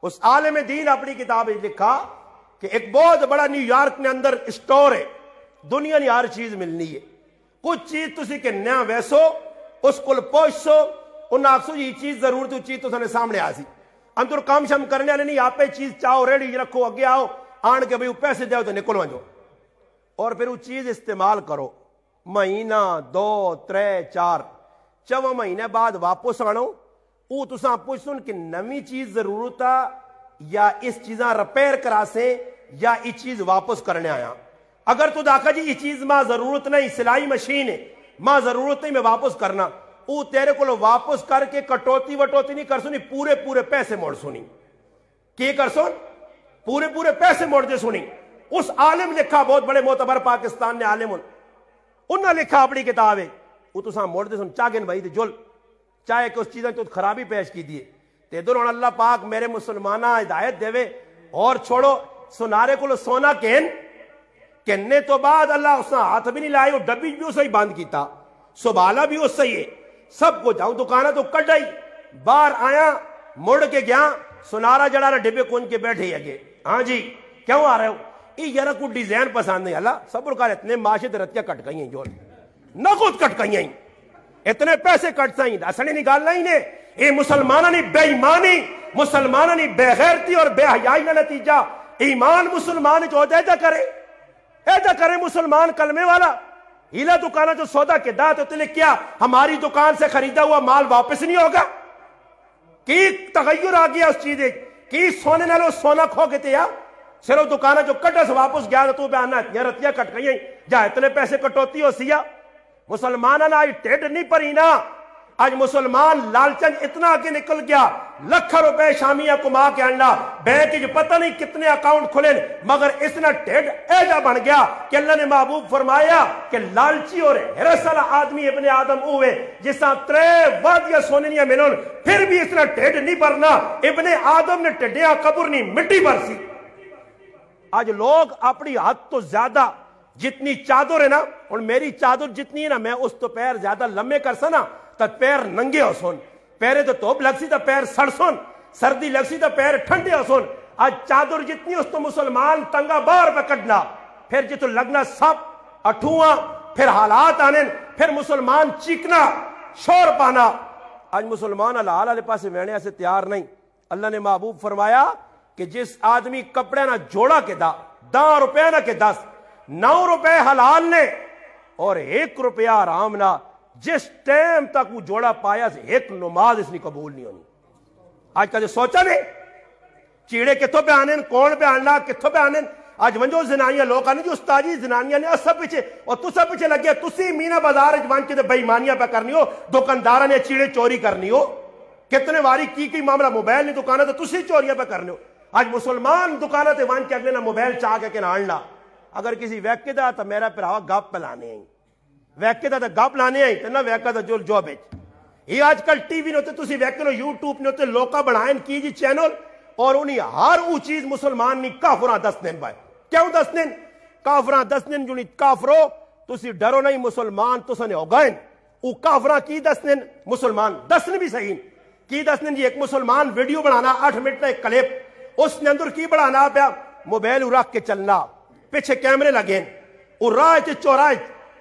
اس عالم دین اپنی کتاب لکھا کہ ایک بہت بڑا نیو یارک نے اندر اسٹور ہے، دنیا نے ہر چیز ملنی ہے، کچھ چیز تسی کہ نیا ویسو اس کو پوچھو، انہاں آکسو یہ چیز ضرورت ہے، چیز تو سنے سامنے آسی اندر کام شم کرنے والے نہیں، آپ چیز چاہو ریڈی رکھو، اگے آؤ آن کے بھئی پیسے دیو تو نکل ونجو، اور پھر وہ چیز استعمال کرو، مہینہ 2 3 4 چو مہینے بعد واپس آنو، او تساں پوچھن کہ نمی چیز ضرورت یا اس چیزاں ریپیئر کرا سے یا یہ چیز واپس کرنے آیا۔ اگر تو دیکھا جی یہ چیز ماں ضرورت نہیں، سلائی مشین ہے، ماں ضرورت نہیں میں واپس کرنا، او تیرے کو واپس کر کے کٹوتی وٹوتی نہیں کر سنی، پورے پیسے موڑ سنی، کی کر سن پورے پیسے موڑ دے سنی۔ اس عالم لکھا، بہت بڑے معتبر پاکستان نے عالم انہوں نے لکھا اپنی کتاب ہے، وہ تو ساں موڑ دے سن چاگن بھائی دے جل، چاہے کہ اس چیزیں تو خرابی پیش کی دیئے تے ادھر اللہ پاک میرے مسلمانہ ہدایت دے اور چھوڑو سنارے کو سونا کہنے تو بعد اللہ اس نے ہاتھ بھی نہیں لائے، وہ ڈبی بھی اسے ہی بند کیتا، سبالہ بھی اس سے ہی ہے، سب کو جاؤں دکانہ تو کٹائی، باہر آیا مڑ کے گیا، سنارا جڑا رہا ڈبے کون کے بیٹھے اگے، ہاں جی کیوں آ رہے ہو؟ یہ یارہ کو ڈیزائن پسند نہیں، اللہ صبر کر، اتنے معاشرت رتیاں کٹ گئی ہیں، جو نہ خود کٹ گئی ہیں، اتنے پیسے کٹ سائیں، اسنے نکالنا ہی نے، یہ مسلمانہ نہیں بے ایمانی، مسلمانہ نہیں بے غیرتی اور بے حیائی نہ نتیجہ، ایمان مسلمان جو ایجا کرے مسلمان کلمے والا، ہیلا دکانہ جو سودا کے دات ہوتے لے کیا ہماری دکان سے خریدا ہوا مال واپس نہیں ہوگا، کی تغیر آ گیا اس چیزیں، کی سونے نالو سونا کھو گئے تھے یا صرف دکانہ جو کٹا سے واپس گیا تو پہ آنا اتنی رتیاں کٹ گئی ہیں، جہاں اتنے پیسے کٹوتی ہو سیا مسلمانہ نہ آئی ٹیڈ نہیں پری نا، آج مسلمان لالچن اتنا آگے نکل گیا، لکھ روپے شامیہ کما کے انڈا بینک جو پتہ نہیں کتنے اکاؤنٹ کھلے، مگر اس نے ٹیڈ ایجا بن گیا کہ اللہ نے محبوب فرمایا کہ لالچی اور حرص والا آدمی ابن آدم ہوئے جسا 3 وادیاں سونیاں ملن پھر بھی اس نے ٹیڈ نہیں بھرنا، ابن آدم نے ٹیڈیاں قبر نہیں مٹی بھر سی۔ آج لوگ اپنی حد تو زیادہ جتنی چادر ہے نا، اور میری چادر جتنی ہے نا میں اس تو پیر زیادہ لمبے کر سنا تا پیر ننگے ہو سن، پیرے تو توپ لگ سی تا پیر سڑ سن، سردی لگ سی تا پیر ٹھنڈے ہو سن، آج چادر جتنی اس تو مسلمان تنگا باہر پکڑنا، پھر جتو لگنا سب اٹھواں، پھر حالات آنے، پھر مسلمان چیکنا شور پانا۔ آج مسلمان اللہ علیہ پاس وینے سے تیار نہیں۔ اللہ نے محبوب فرمایا کہ جس آدمی کپڑے نہ جوڑا کے 10 روپے نہ کے 10، 9 روپے حلال نے اور 1 روپیہ آرام نہ، جس ٹائم تک وہ جوڑا پایا سے 1 نماز اس نے قبول نہیں ہونی۔ آج کا جو سوچا نہیں چیڑے کتوں پہ آنے، کون پہ آنا، کتوں پہ آنے، آج ونجو زنانیاں لوگ آنے جو استاجی زنانیاں نے سب پیچھے اور تو سب پیچھے لگے، تسی مینا بازار جوان کے بے ایمانیاں پہ کرنی ہو، دکاندارہ نے چیڑے چوری کرنی ہو، کتنے واری کی معاملہ موبائل نہیں دکانہ تو تسی چوریاں پہ کرنی ہو۔ آج مسلمان دکانہ تے وان کے اگلے نہ موبائل چاہ کے نہ آنڈا، اگر کسی ویکے دا تو میرا پراوا گپ پلانے ہیں، ویکے دا تو گپ لانے ہیں تو نہ ویکا دا جو بیچ۔ یہ آج کل ٹی وی نے ہوتے تسی ویکے نو یوٹیوب نے ہوتے لوکا بڑھائیں کی جی چینل، اور انہیں ہر وہ چیز مسلمان نہیں کافران دسنین بھائی، کیوں دسنین؟ کافران دسنین جو نہیں کافرو تسی ڈرو نہیں مسلمان تو سنے ہوگائیں، وہ کافران کی دسنین مسلمان دسن بھی صحیح کی دسنین جی۔ ایک مسلمان ویڈیو بڑھانا 8 منٹ کا ایک کلپ، اس نے اندر کی بڑھانا پیا موبائل رکھ کے چلنا، پیچھے کیمرے لگیں، اور راہ چوراہ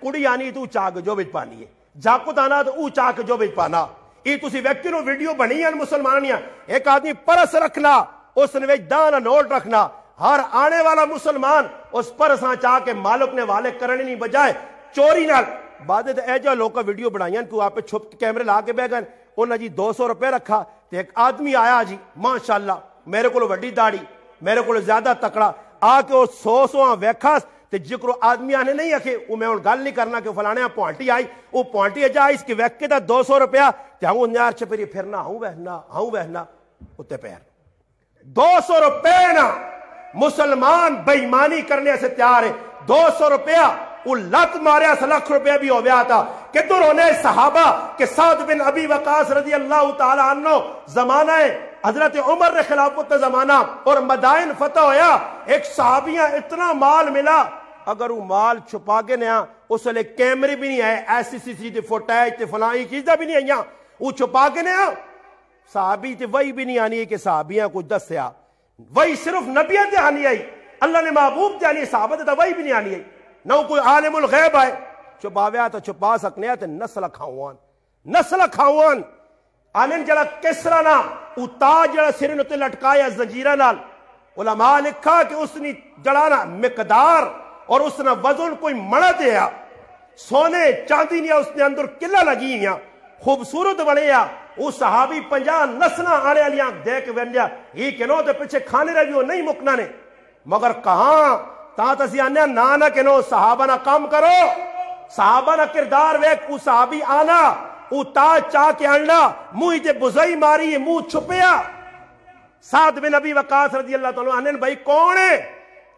کڑی آنی تو چاک جو بچ پانی ہے، جاکو دانا تو او چاک جو بچ پانا۔ یہ تسی ویکتی نو ویڈیو بنی ہیں مسلمانیاں، ایک آدمی پرس رکھنا، اس نے دانا نوٹ رکھنا، ہر آنے والا مسلمان اس پرساں چاہ کے مالک نے والے کرنے نہیں بجائے چوری نال بعد ایجا لوگ کا ویڈیو بنائیاں کہ آپ چھپ کیمرے لا کے بہ گئے، انہوں جی 200 روپے رکھا، تو ایک آدمی آیا جی ماشاءاللہ میرے کو وڈی داڑھی، میرے کو زیادہ تکڑا، آ کے وہ 100 ویکھاس تے جکر آدمی آنے نہیں آکے وہ میں گل نہیں کرنا کہ فلانے پوانٹی آئی، وہ پوانٹی اجا اس کے ویکے دا 200 روپیہ تے ہوں نیار چھپری پھرنا ہوں وہنا اتے پیر 200 روپے نا مسلمان بے ایمانی کرنے سے تیار ہے۔ 200 روپیہ وہ لت ماریا 1 لاکھ روپیہ بھی ہو گیا تھا کہ در ہونے صحابہ کہ سعد بن ابی وقاص رضی اللہ تعالی عنہ زمانہ حضرت عمر نے خلافت زمانہ اور مدائن فتح ہویا، ایک صحابیاں اتنا مال ملا، اگر وہ مال چھپا کے نیا اس لئے کیمرے بھی نہیں آئے، ایسی سی تے فوٹیج تے فلانی چیزیں بھی نہیں آئیاں، وہ چھپا کے نیا صحابی تے وہی بھی نہیں آنی ہے کہ صحابیاں کچھ دسیا، وہی صرف نبیت تے آنی آئی، اللہ نے محبوب تے آنی ہے، صحابت تے وہی بھی نہیں آنی آئی، نہ کوئی عالم الغیب آئے چھپاویا تو چھپا سکنے ہیں تے نسل کھاؤان آنن جڑا کسرا نا او تاج جڑا سرن تے لٹکایا زنجیرہ نال، علماء لکھا کہ اس نے جڑانا مقدار اور اس نے وزن کوئی مڑا دیا، سونے چاندی نیا اس نے اندر کلا لگی ہیں، خوبصورت بڑھیا، وہ صحابی 50 نسلہ آنے لیاں دیکھ وینڈیا ہی کنو تے پیچھے کھانے رہی ہو نہیں مکنا نے، مگر کہاں تا تسی آنے نانا کنو صحابہ نہ کام کرو، صحابہ نہ کردار ویک، او صحابی آنا او تاج چاہ کے آنا موہی تے بزائی ماری منہ چھپیا، سعد بن ابی وقاص رضی اللہ تعالیٰ عنہ بھائی کون ہے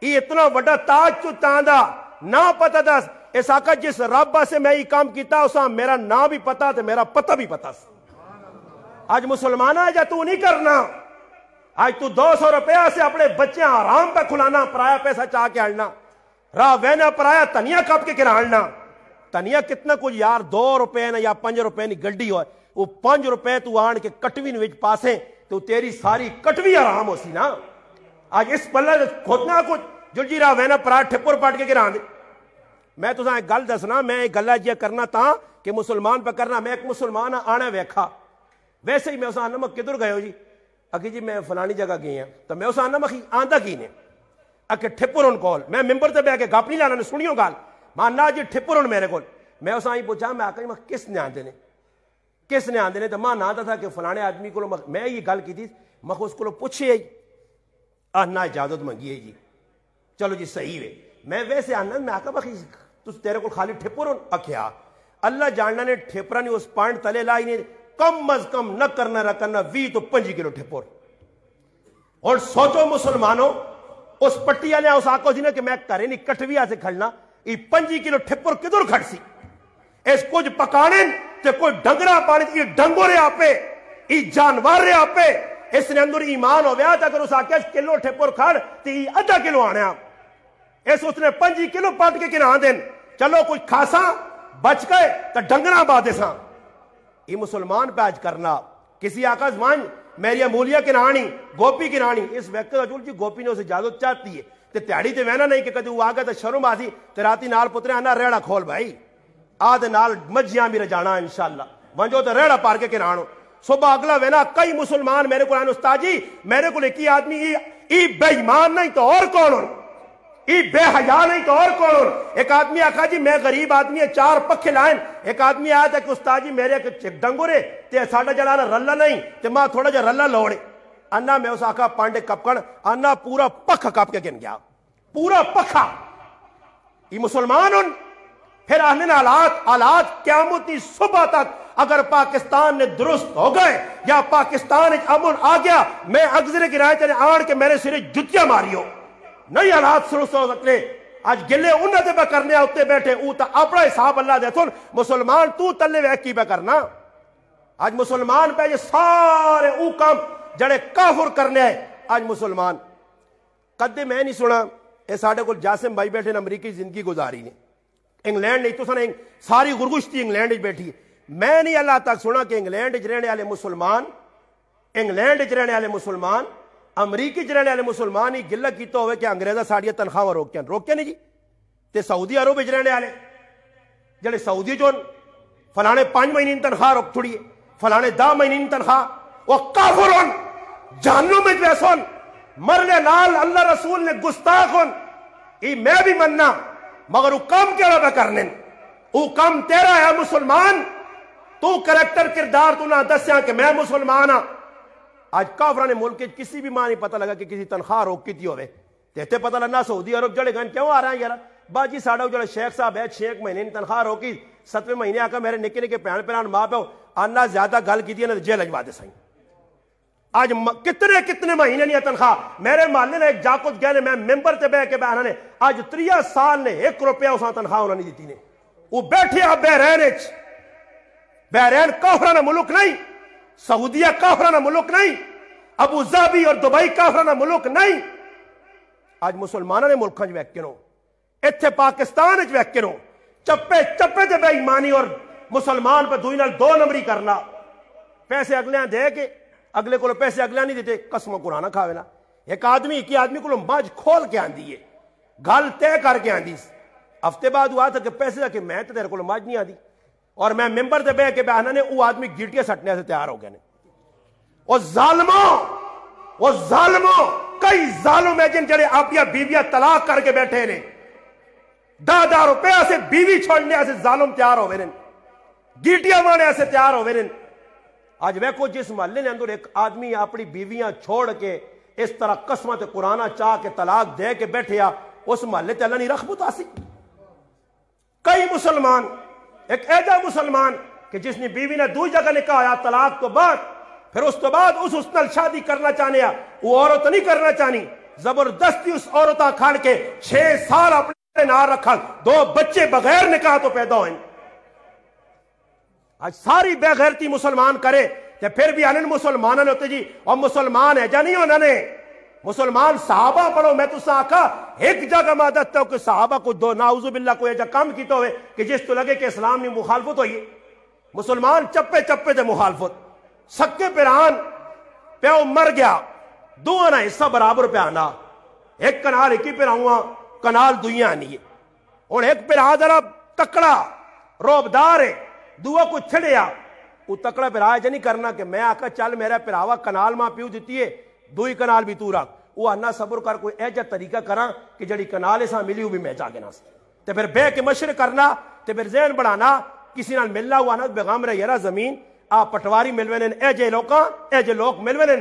یہ اتنا بڑا تاج تو تاندا نہ پتہ دس، اس آقا جس رب سے میں یہ کام کیتا اسا میرا نام بھی پتا تے میرا پتہ بھی پتا، آج مسلمانہ ہے جا تو نہیں کرنا، آج تو 200 روپیہ سے اپنے بچے آرام پہ کھلانا، پرایا پیسہ چاہ کے آنا، راہ وینا پرایا تنیا کپ کے کرانا، تنیا کتنا کچھ یار 2 روپے نا یا 5 روپے نی گڈی ہوئے، وہ 5 روپے تو آن کے کٹوی نویج پاسیں تو تیری ساری کٹوی آرام ہو سی نا، آج اس پلہ کھوتنا کچھ جل جی راہ وینا پرایا ٹھپر پاٹ کے گران دے، میں تو ساں ایک گل دسنا، میں ایک گلہ جیا کرنا تھا کہ مسلمان پہ کرنا، میں ایک مسلمان آنے ویکھا، ویسے ہی میں اسا آنا کدھر گئے ہو جی، اکی جی میں فلانی جگہ گئی ہیں، تو میں اسا آنا آندہ کی نے، اکی ٹھپر ان کول، میں ممبر تے بے کے گاپ نہیں لانا نے سنیوں گال، مانا جی ٹھپر ان میرے کول، میں اسا ہی پوچھا میں آکا جی میں کس نے آندے نے، کس نے آندے نے، تو ماں نہ تھا کہ فلانے آدمی کو میں یہ گل کی تھی، میں اس کو پوچھے ہی، آنا اجازت منگی ہے جی، چلو جی صحیح ہے، میں ویسے آنا میں آکا بخی تو تیرے کو خالی ٹھپر ان اکھیا، اللہ جاننا نے ٹھپرہ نہیں اس پانڈ تلے لائی نے، کم از کم نہ کرنا رکھنا 20 تو 25 کلو ٹھپر، اور سوچو مسلمانوں اس پٹی آنے اس آکو جی نے کہ میں کرے نہیں کٹویا سے کھڑنا، یہ 25 کلو ٹھپر کدھر کھڑ سی، اس کچھ پکانے تے کوئی ڈنگرہ پانے یہ ڈنگو رہے آپے، یہ جانوار رہے آپے، اس نے اندر ایمان ہو گیا تھا اگر اس آکے کلو ٹھپر کھڑ تے یہ آدھا کلو آنے آپ، اس نے 25 کلو پاٹ کے کنہاں دیں، چلو کوئی کھاسا بچ گئے تو ڈنگرہ بادے ساں، یہ مسلمان پہ آج کرنا، کسی آقا زمان میری امولیہ کی نہانی گوپی کی نہانی، اس وقت رجول جی گوپی نے اسے اجازت چاہتی ہے تے تیاری تے وینا نہیں کہ کدی وہ آگا تے شرم آسی تے راتی نال پترے آنا ریڑا کھول بھائی آدھے نال مجھیاں بھی رجانا انشاءاللہ ونجو تے ریڑا پار کے نہانو، صبح اگلا وینا کئی مسلمان میرے کو آنے استاد جی میرے کو ایک آدمی ای بے ایمان نہیں تو اور کون ہو، ای بے حیا نہیں تو اور کون ہو، ایک آدمی آکھا جی میں غریب آدمی ہے 4 پکھے لائن، ایک آدمی آیا تھا کہ استاد جی میرے ڈنگو رے تے ساڑھا جلانا رلہ نہیں تے ماں تھوڑا جا رلہ لوڑے، انا میں اس آکھا پانڈے کپکڑ انا پورا پکھا کپ کے گن گیا، پورا پکھا، یہ مسلمان ان پھر آنے حالات قیامتی صبح تک اگر پاکستان نے درست ہو گئے یا پاکستان امن آ گیا میں اگزرے کی رائے چلے آن کے میرے سرے جتیاں ماری ہو، نہیں حالات درست ہو سکتے، آج گلے انہوں نے پہ کرنے ہوتے بیٹھے اوتا اپنا حساب اللہ دے سن، مسلمان تو تلے ویک کی پہ کرنا، آج مسلمان پہ یہ سارے او کام جڑے کافر کرنے ہیں، آج مسلمان قدے میں نہیں سنا اے ساڑھے کو جاسم بھائی بیٹھے نے امریکی زندگی گزاری نے، انگلینڈ نہیں تو سنے ساری غرگشتی انگلینڈ بیٹھی ہے، میں نہیں اللہ تک سنا کہ انگلینڈ رہنے والے مسلمان، انگلینڈ رہنے والے مسلمان، امریکی رہنے والے مسلمان ہی گلہ کیتا ہوئے کہ انگریزہ ساڑھیا تنخواہ روکیا نہیں جی، تے سعودی عرب رہنے والے جڑے سعودی جو فلانے 5 مہینے تنخواہ روک تھوڑی ہے، فلانے 10 مہینے تنخواہ، وہ کافرون جہنم میں جیسون مرنے نال اللہ رسول نے گستاخون، ای میں بھی مننا مگر وہ کام کیا رہا کرنے، وہ کام تیرا ہے مسلمان، تو کریکٹر کردار تو نہ دسیاں کہ میں مسلمان ہاں، آج کافران ملک کے کسی بھی ماں نہیں پتہ لگا کہ کسی تنخواہ روک کی تھی ہوئے، تیتے پتہ لگنا سعودی عرب جڑے گن کیوں آ رہا ہے یار، باجی ساڑھا جڑے شیخ صاحب ہے 6 مہینے تنخواہ روکی 7ویں مہینے آکا میرے نکے نکے پہن پہنان ماں پہ آنا زیادہ گل کی تھی جیل اجوا دے سائیں، آج کتنے مہینے نہیں تنخواہ، میرے محلے نے ایک جاکت گئے میں ممبر تے بے کے بہنا نے آج 3 سال نے 1 روپیہ اساں تنخواہ انہوں نے دیتی نے، وہ بیٹھے آپ بحرین کافرانہ ملک نہیں، سعودیہ کافرانہ ملک نہیں، ابو ظبی اور دبئی کافرانہ ملک نہیں. آج مسلمانوں نے ملکاں ویک کرو اتنے پاکستان ویک کرو چپے چپے تے بے ایمانی اور مسلمان پہ دوئی نال دو نمبری کرنا. پیسے اگلے دے کے اگلے کو پیسے اگلے نہیں دیتے قسم قرآن کھاوے نا. ایک آدمی کو مجھ کھول کے آندی ہے گل طے کر کے آندی. ہفتے بعد ہوا تھا کہ پیسے دا کہ میں تو تیرے کو مجھ نہیں آدی اور میں ممبر تے بہ کے بیانا نے وہ آدمی گیٹیاں سٹنے سے تیار ہو گئے نے. وہ ظالموں کئی ظالم ہے جن جڑے اپنی بیویاں طلاق کر کے بیٹھے نے 10,000 روپیہ سے بیوی چھوڑنے سے ظالم تیار ہوئے نے گیٹیاں مارنے سے تیار ہوئے نے. آج ویکو جس محلے نے اندر ایک آدمی اپنی بیویاں چھوڑ کے اس طرح قسمت قرآن چاہ کے طلاق دے کے بیٹھے اس محلے تے اللہ نہیں رحمت آسی. کئی مسلمان ایک ایجا مسلمان کہ جس نے بیوی نے دوئی جگہ نکاح آیا طلاق تو بعد پھر اس تو بعد اس نال شادی کرنا چاہنے وہ عورت نہیں کرنا چاہنی زبردستی اس عورتاں کھان کے 6 سال اپنے نار رکھا 2 بچے بغیر نکاح تو پیدا ہوئے. آج ساری بے غیرتی مسلمان کرے تے پھر بھی آنن مسلمانوں نے ہوتے جی اور مسلمان ہے جا نہیں ہونا نے مسلمان صحابہ پڑھو. میں تو آکھا ایک جگہ مادت ہو کہ صحابہ کو دو نعوذ باللہ کوئی ایجا کام کیتا ہوئے کہ جس تو لگے کہ اسلام نے مخالفت ہوئی. مسلمان چپے چپے دے مخالفت سکے پیران پیو مر گیا دونوں حصہ برابر پہ آنا ایک کنال ایک ہی پیراؤں کنال دویاں نہیں ہے. اور ایک پیرا ذرا تکڑا روبدار ہے دعا کو چھڑیا وہ تکڑا پیرا جا نہیں کرنا کہ میں آکا چل میرا پیراوا کنال ماں پیو دیتی ہے دوئی کنال بھی تو رکھ وہ آنا صبر کر کوئی ایجا طریقہ کرا کہ جڑی کنال ایسا ملی وہ بھی میں جا کے ناس تے پھر بے کے مشر کرنا تے پھر ذہن بڑھانا کسی نال ملنا ہوا نا بیغام رہا یرا زمین پٹواری ملوے ایجے لوگ ملوے.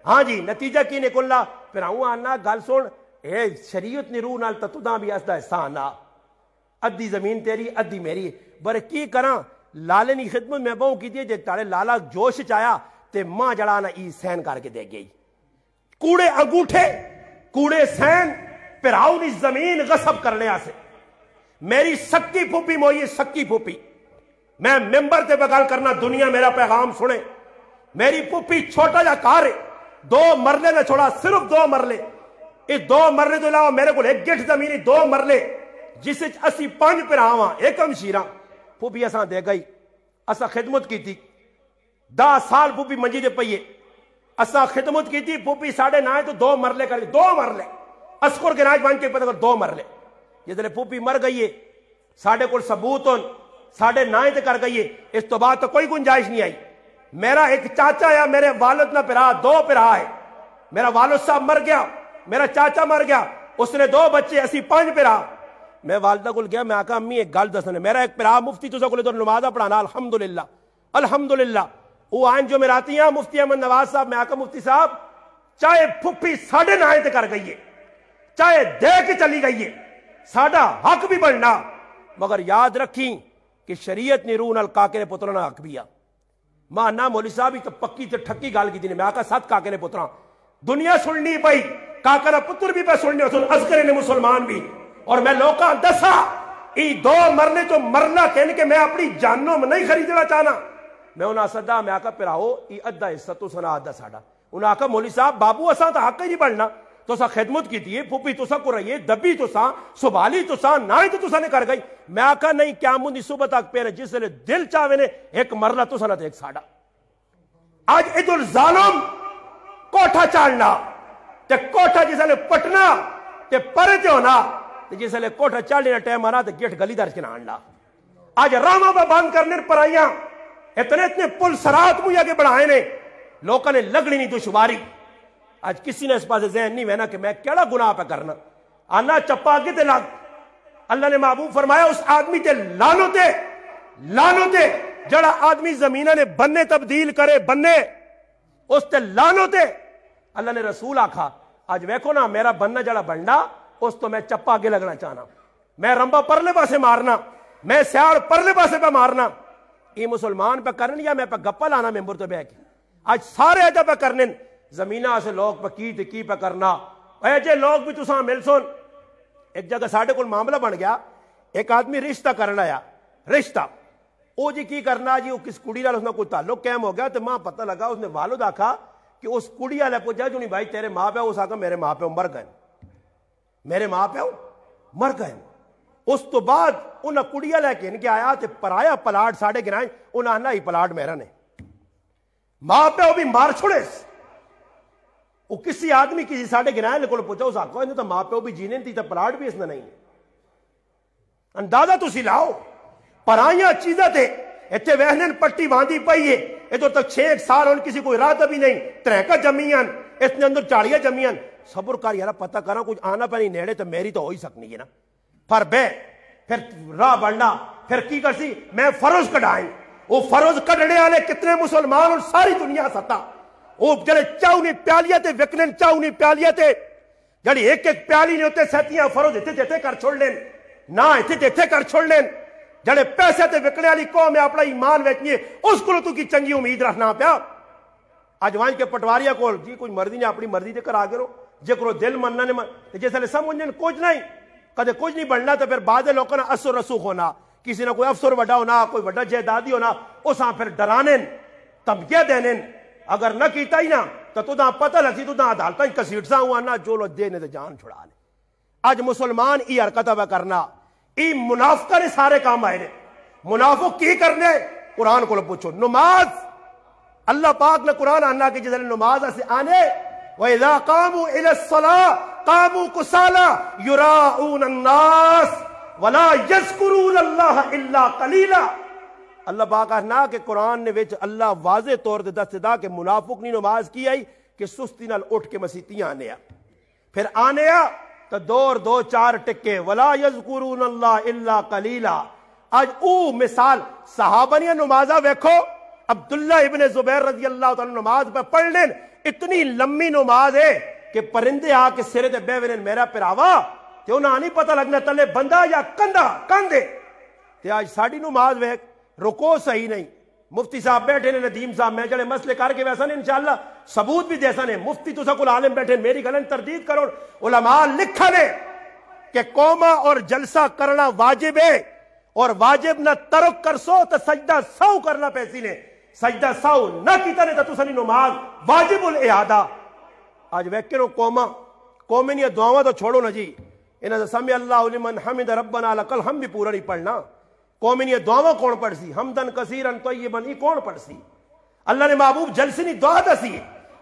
ہاں جی نتیجہ کی نکلنا پھر آنا گل سن اے شریعت نے روح نال تتداں بھی اسدا حصہ آنا ادھی زمین تیری ادھی میری بر کی کراں لالے نی خدمت میں بہوں کی دیئے تارے لالا جوش چایا تے ماں جڑانا ای سین کر کے دے گئی کوڑے انگوٹھے کوڑے سین پھراؤ نی زمین غصب کرنے آسے. میری سکی پھوپی موئی سکی پھوپی میں ممبر تے بغال کرنا دنیا میرا پیغام سنے. میری پھوپی چھوٹا جا کار ہے 2 مرلے نہ چھوڑا صرف 2 مرلے اس 2 مرلے تو علاوہ میرے کو ایک گٹھ زمینی 2 مرلے جس اسی 5 پھراواں ایک ہمشیرہ پھوپی اساں دے گئی اساں خدمت کی تھی 10 سال پھوپی منجی دے پئیے اساں خدمت کی تھی پھوپی 9.5 تو 2 مرلے کر 2 مرلے اسکر کے ناج بان کے پتہ کر 2 مرلے جدلے پھوپی مر گئی ہے ساڑھے کو ثبوت 9.5 تے کر گئی ہے اس تو بعد تو کوئی گنجائش نہیں آئی. میرا ایک چاچا ہے میرے والد نہ پھرا 2 پھرا ہے میرا والد صاحب مر گیا میرا چاچا مر گیا اس نے 2 بچے اسی 5 پھرا. میں والدہ کو گیا میں آکا امی ایک گل دسنے میرا ایک پھرا مفتی تو سکولے تو نمازہ پڑھانا الحمدللہ وہ آئین جو میراتی ہیں مفتی احمد نواز صاحب. میں آکا مفتی صاحب چاہے پھپی 9.5 تے کر گئی ہے چاہے دے کے چلی گئی ہے ساڑھا حق بھی بڑھنا مگر یاد رکھیں کہ شریعت نے روح نال کاکے نے پترنا حق بھی ماں نہ مولی صاحب ہی تو پکی تے ٹھکی گال کی دینے میں آکا 7 کاکے نے پترا دنیا سننی پئی کاکا نہ پتر بھی پہ سننی سن عسکر نے مسلمان بھی اور میں لوکاں دسا ای 2 مرنے تو مرنا کہنے کہ میں اپنی جانوں میں نہیں خریدنا چاہنا. میں انہاں صدا میں آکا پھراؤ ای ادھا حصہ تو سنا ادھا ساڑا انہاں آکا مولی صاحب بابو اساں تو حق ہی نہیں بڑھنا تو سا خدمت کی تھی پھوپی تو سا کو رہی ہے دبی تو سا سبالی تو سا نائی تو سا نے کر گئی. میں آکا نہیں کیا مندی صبح تک پیرے جس نے دل چاہوے نے ایک مرلہ تو سا نہ ایک ساڑا. آج ادھر ظالم کوٹھا چاڑنا تے کوٹھا جس نے پٹنا تے پرے تے ہونا جس نے کوٹھا چاڑنا ٹائم آنا تے گیٹ گلی دار کے نہ آج راما با بند کرنے پر آئیاں اتنے پل سرات مجھے آگے بڑھائے نے لوکاں نے لگنی نہیں دشواری. آج کسی نے اس پاس ذہن نہیں وینا کہ میں کیڑا گناہ پہ کرنا آنا چپا آگے تے لگ. اللہ نے محبوب فرمایا اس آدمی تے لانو تے جڑا آدمی زمینہ نے بننے تبدیل کرے بننے اس تے لانو تے اللہ نے رسول آکھا. آج ویکھو نا میرا بننا جڑا بننا اس تو میں چپا آگے لگنا چاہنا میں رمبا پرلے پاسے مارنا میں سیاڑ پرلے پاسے پہ مارنا. یہ مسلمان پہ کرنے یا میں پہ گپا لانا ممبر تو بے کے آج سارے اجا پہ کرنے زمینہ سے لوگ پہ کی پہ کرنا ایجے لوگ بھی تساں مل سن. ایک جگہ ساڑھے کو معاملہ بن گیا ایک آدمی رشتہ کرنا یا رشتہ او جی کی کرنا جی وہ کس کڑی نال اس نے کوئی تعلق قائم ہو گیا تو ماں پتہ لگا اس نے والد آکھا کہ اس کڑی والے پوچھا جو نہیں بھائی تیرے ماں پیو، اس آخر میرے ماں پیو مر گئے، میرے ماں پیو مر گئے۔ اس تو بعد انہیں کڑیا لے کے ان کے آیا تے پرایا پلاٹ ساڑے گرائیں، انہیں آنا ہی پلاٹ میرا نے، ماں پیو بھی مار چھوڑے۔ وہ کسی آدمی کسی ساڑے گرائیں کو پوچھا، اس آخو انہیں تو ماں پیو بھی جینے تھی تو پلاٹ بھی اس نے نہیں۔ اندازہ تو سی لاؤ پرائیاں چیزیں تھے اتنے وہنن پٹی باندھی پئی ہے، یہ تو تک 6 سال ان کسی کوئی راہ بھی نہیں، تریکا جمیاں اس نے اندر چاڑیاں جمیاں۔ صبر کر یار، پتہ کرا کچھ آنا پہ نیڑے تو میری تو ہو ہی سکنی ہے نا، پر بے پھر راہ بڑھنا، پھر کی کر سی میں فروز کڑھائیں۔ وہ فروز کڑھنے والے کتنے مسلمان اور ساری دنیا ستا، وہ جڑے چاؤ نہیں پیالیاں تے وکنن، چاؤ نہیں پیالیاں تے جڑی ایک ایک پیالی نے ہوتے سیتیاں فروز اتنے کر چھوڑ لین، نہ اتنے کر چھوڑ لین۔ جڑے پیسے تے وکنے والی قوم ہے اپنا ایمان ویچنی ہے، اس کو تو کی چنگی امید رکھنا پیا۔ اج وائن کے پٹواریا کو جی کوئی مرضی نے اپنی مرضی تے کرا کرو، جے کرو دل مننا نے جس ویلے سمجھن کچھ نہیں، کدے کچھ نہیں بننا، تو پھر بعد لوگوں نے اثر رسوخ ہونا، کسی نے کوئی افسر وڈا ہونا، کوئی وڈا جائیدادی ہونا، اس پھر ڈرانے دھمکیاں دینے، اگر نہ کیتا ہی نا تو تدا پتہ لگسی تدا عدالتاں کسیٹساں ہوا نا جو لو دینے تے جان چھڑا لے۔ اج مسلمان ای حرکت ہوا کرنا، ای منافقہ نے سارے کام آئے نے۔ منافق کی کرنے؟ قرآن کو پوچھو، نماز اللہ پاک نے قرآن آنا کہ جس نماز سے آنے وَإِذَا قَامُوا إِلَى الصَّلَاةِ قَامُوا كُسَالَىٰ يُرَاءُونَ النَّاسَ وَلَا يَذْكُرُونَ اللَّهَ إِلَّا قَلِيلًا۔ اللہ پاک کہنا کہ قرآن نے وچ اللہ واضح طور تے دس دا کہ منافق نہیں نماز کی آئی کہ سستی نال اٹھ کے مسیتیاں آنے پھر آنے تو دو چار ٹکے وَلَا يَذْكُرُونَ اللَّهَ إِلَّا قَلِيلًا۔ آج او مثال صحابہ نے نمازہ ویکھو، عبداللہ ابن زبیر رضی اللہ تعالیٰ نماز پہ پڑھ لین، اتنی لمبی نماز ہے کہ پرندے آ کے سرے تے بے ونن میرا پراوا تے انہاں نہیں پتہ لگنا تلے بندہ یا کندے تے آج ساڑی نماز ویکھ رکو صحیح نہیں۔ مفتی صاحب بیٹھے نے، ندیم صاحب میں جڑے مسئلے کر کے ویسا نے انشاءاللہ ثبوت بھی دیسا نے، مفتی تو سکول عالم بیٹھے میری گلن تردید کرو، علماء لکھا نے کہ قومہ اور جلسہ کرنا واجب ہے، اور واجب نہ ترک کر سو تو سجدہ سو کرنا پیسی نے، سجدہ سو نہ کیتا نے تو تسانی نماز واجب الاعادہ۔ آج ویکھنو قومیں نہیں دعاواں تو چھوڑو نا جی، انہاں سمع اللہ لمن حمد ربنا لک الحمد بھی پورا نہیں پڑھنا۔ قومیں نہیں دعاواں کون پڑھ سی؟ حمدن کثیرن طیبن ای کون پڑھ سی؟ اللہ نے محبوب جلسی نہیں دعا دسی،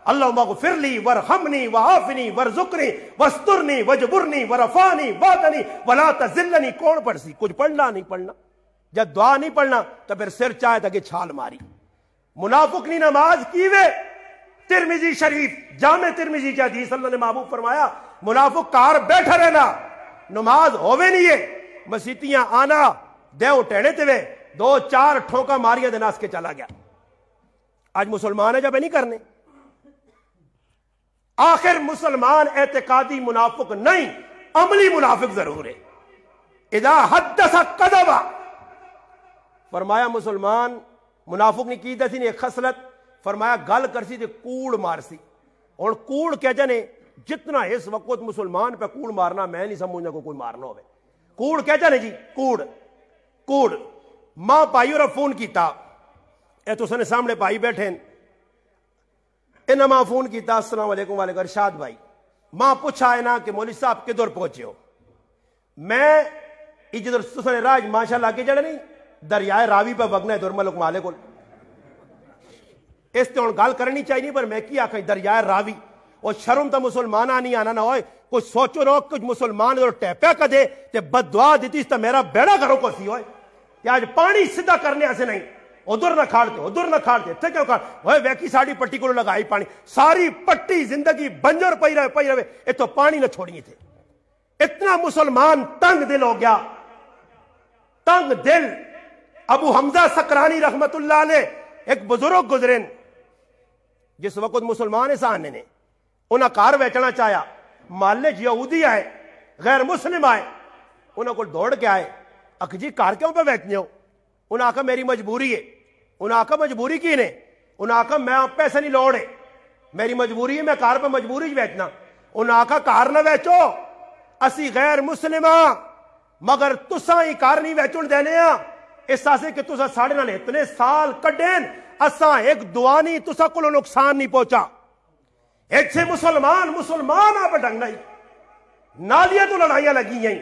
اللہم اغفر لی ورحمنی وعافنی ورزقنی واسترنی وجبرنی ورفانی وعدنی ولا تذلنی کون پڑھ سی؟ کچھ پڑھنا نہیں پڑھنا۔ جب دعا نہیں پڑھنا تو پھر سر چاہے تاکہ چھال ماری۔ منافق نہیں نماز کیوے؟ ترمذی شریف جامع ترمذی کی حدیث اللہ نے محبوب فرمایا منافق کار بیٹھا رہنا، نماز ہووے نہیں ہے، مسیتیاں آنا دیو ٹیڑے تے وے 2-4 ٹھوکا ماریاں دے ناس کے چلا گیا۔ آج مسلمان ہے جب نہیں کرنے، آخر مسلمان اعتقادی منافق نہیں، عملی منافق ضرور ہے۔ اذا حدث کذب، فرمایا مسلمان منافق نے کی دسی نے ایک خصلت، فرمایا گل کرسی تے کوڑ مارسی۔ اور کوڑ کیا جانے جتنا اس وقت مسلمان پہ کوڑ مارنا میں نہیں سمجھنا کوئی مارنا ہوئے۔ کوڑ کیا جانے جی؟ کوڑ ماں پائی اور فون کیتا، اے تو سنے سامنے پائی بیٹھے انہاں ماں فون کیتا، السلام علیکم وعلیکم ارشاد بھائی، ماں پوچھا ہے نا کہ مولوی صاحب کدھر پہنچے ہو؟ میں جدھر تسنے راج ماشاءاللہ کے جڑے نہیں دریائے راوی پہ وگنا ہے دور ملک مالے کو اس تے ہن گل کرنی چاہیے، پر میں کی آکھاں دریائے راوی اور شرم تا مسلمانہ نہیں آنا نہ ہوئے، کچھ سوچو نہ کچھ مسلمان اور ٹیپیا کدے تے بد دعا دیتی تا میرا بیڑا گھروں کو سی ہوئے کہ آج پانی سدھا کرنے سے نہیں، ادھر نہ کھاڑتے تھے کیوں کھاڑ ہوئے ویکی ساڑی پٹی کو لگائی پانی، ساری پٹی زندگی بنجر پئی رہے یہ تو پانی نہ چھوڑیے تھے۔ اتنا مسلمان تنگ دل ہو گیا، تنگ دل۔ ابو حمزہ سکرانی رحمت اللہ علیہ ایک بزرگ گزرین جس وقت مسلمان انسان نے انہاں کار ویچنا چاہیا، محلے یہودی آئے غیر مسلم آئے، انہاں کو دوڑ کے آئے، اکھ جی کار کیوں پہ بیچنے ہو؟ انہاں آکھا میری مجبوری ہے۔ انہاں آکھا مجبوری کی نے؟ انہاں آکھا میں پیسے نہیں لوڑے، میری مجبوری ہے، میں کار پہ مجبوری بیچنا۔ انہاں آکھا کار نہ بیچو، اسی غیر مسلماں مگر تساں ہی کار نہیں بیچن دینے ہاں، اس آسے کہ تساں ساڑھے نال اتنے سال کڈین اساں ایک دعا نہیں تساں کو نقصان نہیں پہنچا۔ ایک سے مسلمان آپ ڈنگ نہیں نالیاں تو لڑائیاں لگی ہیں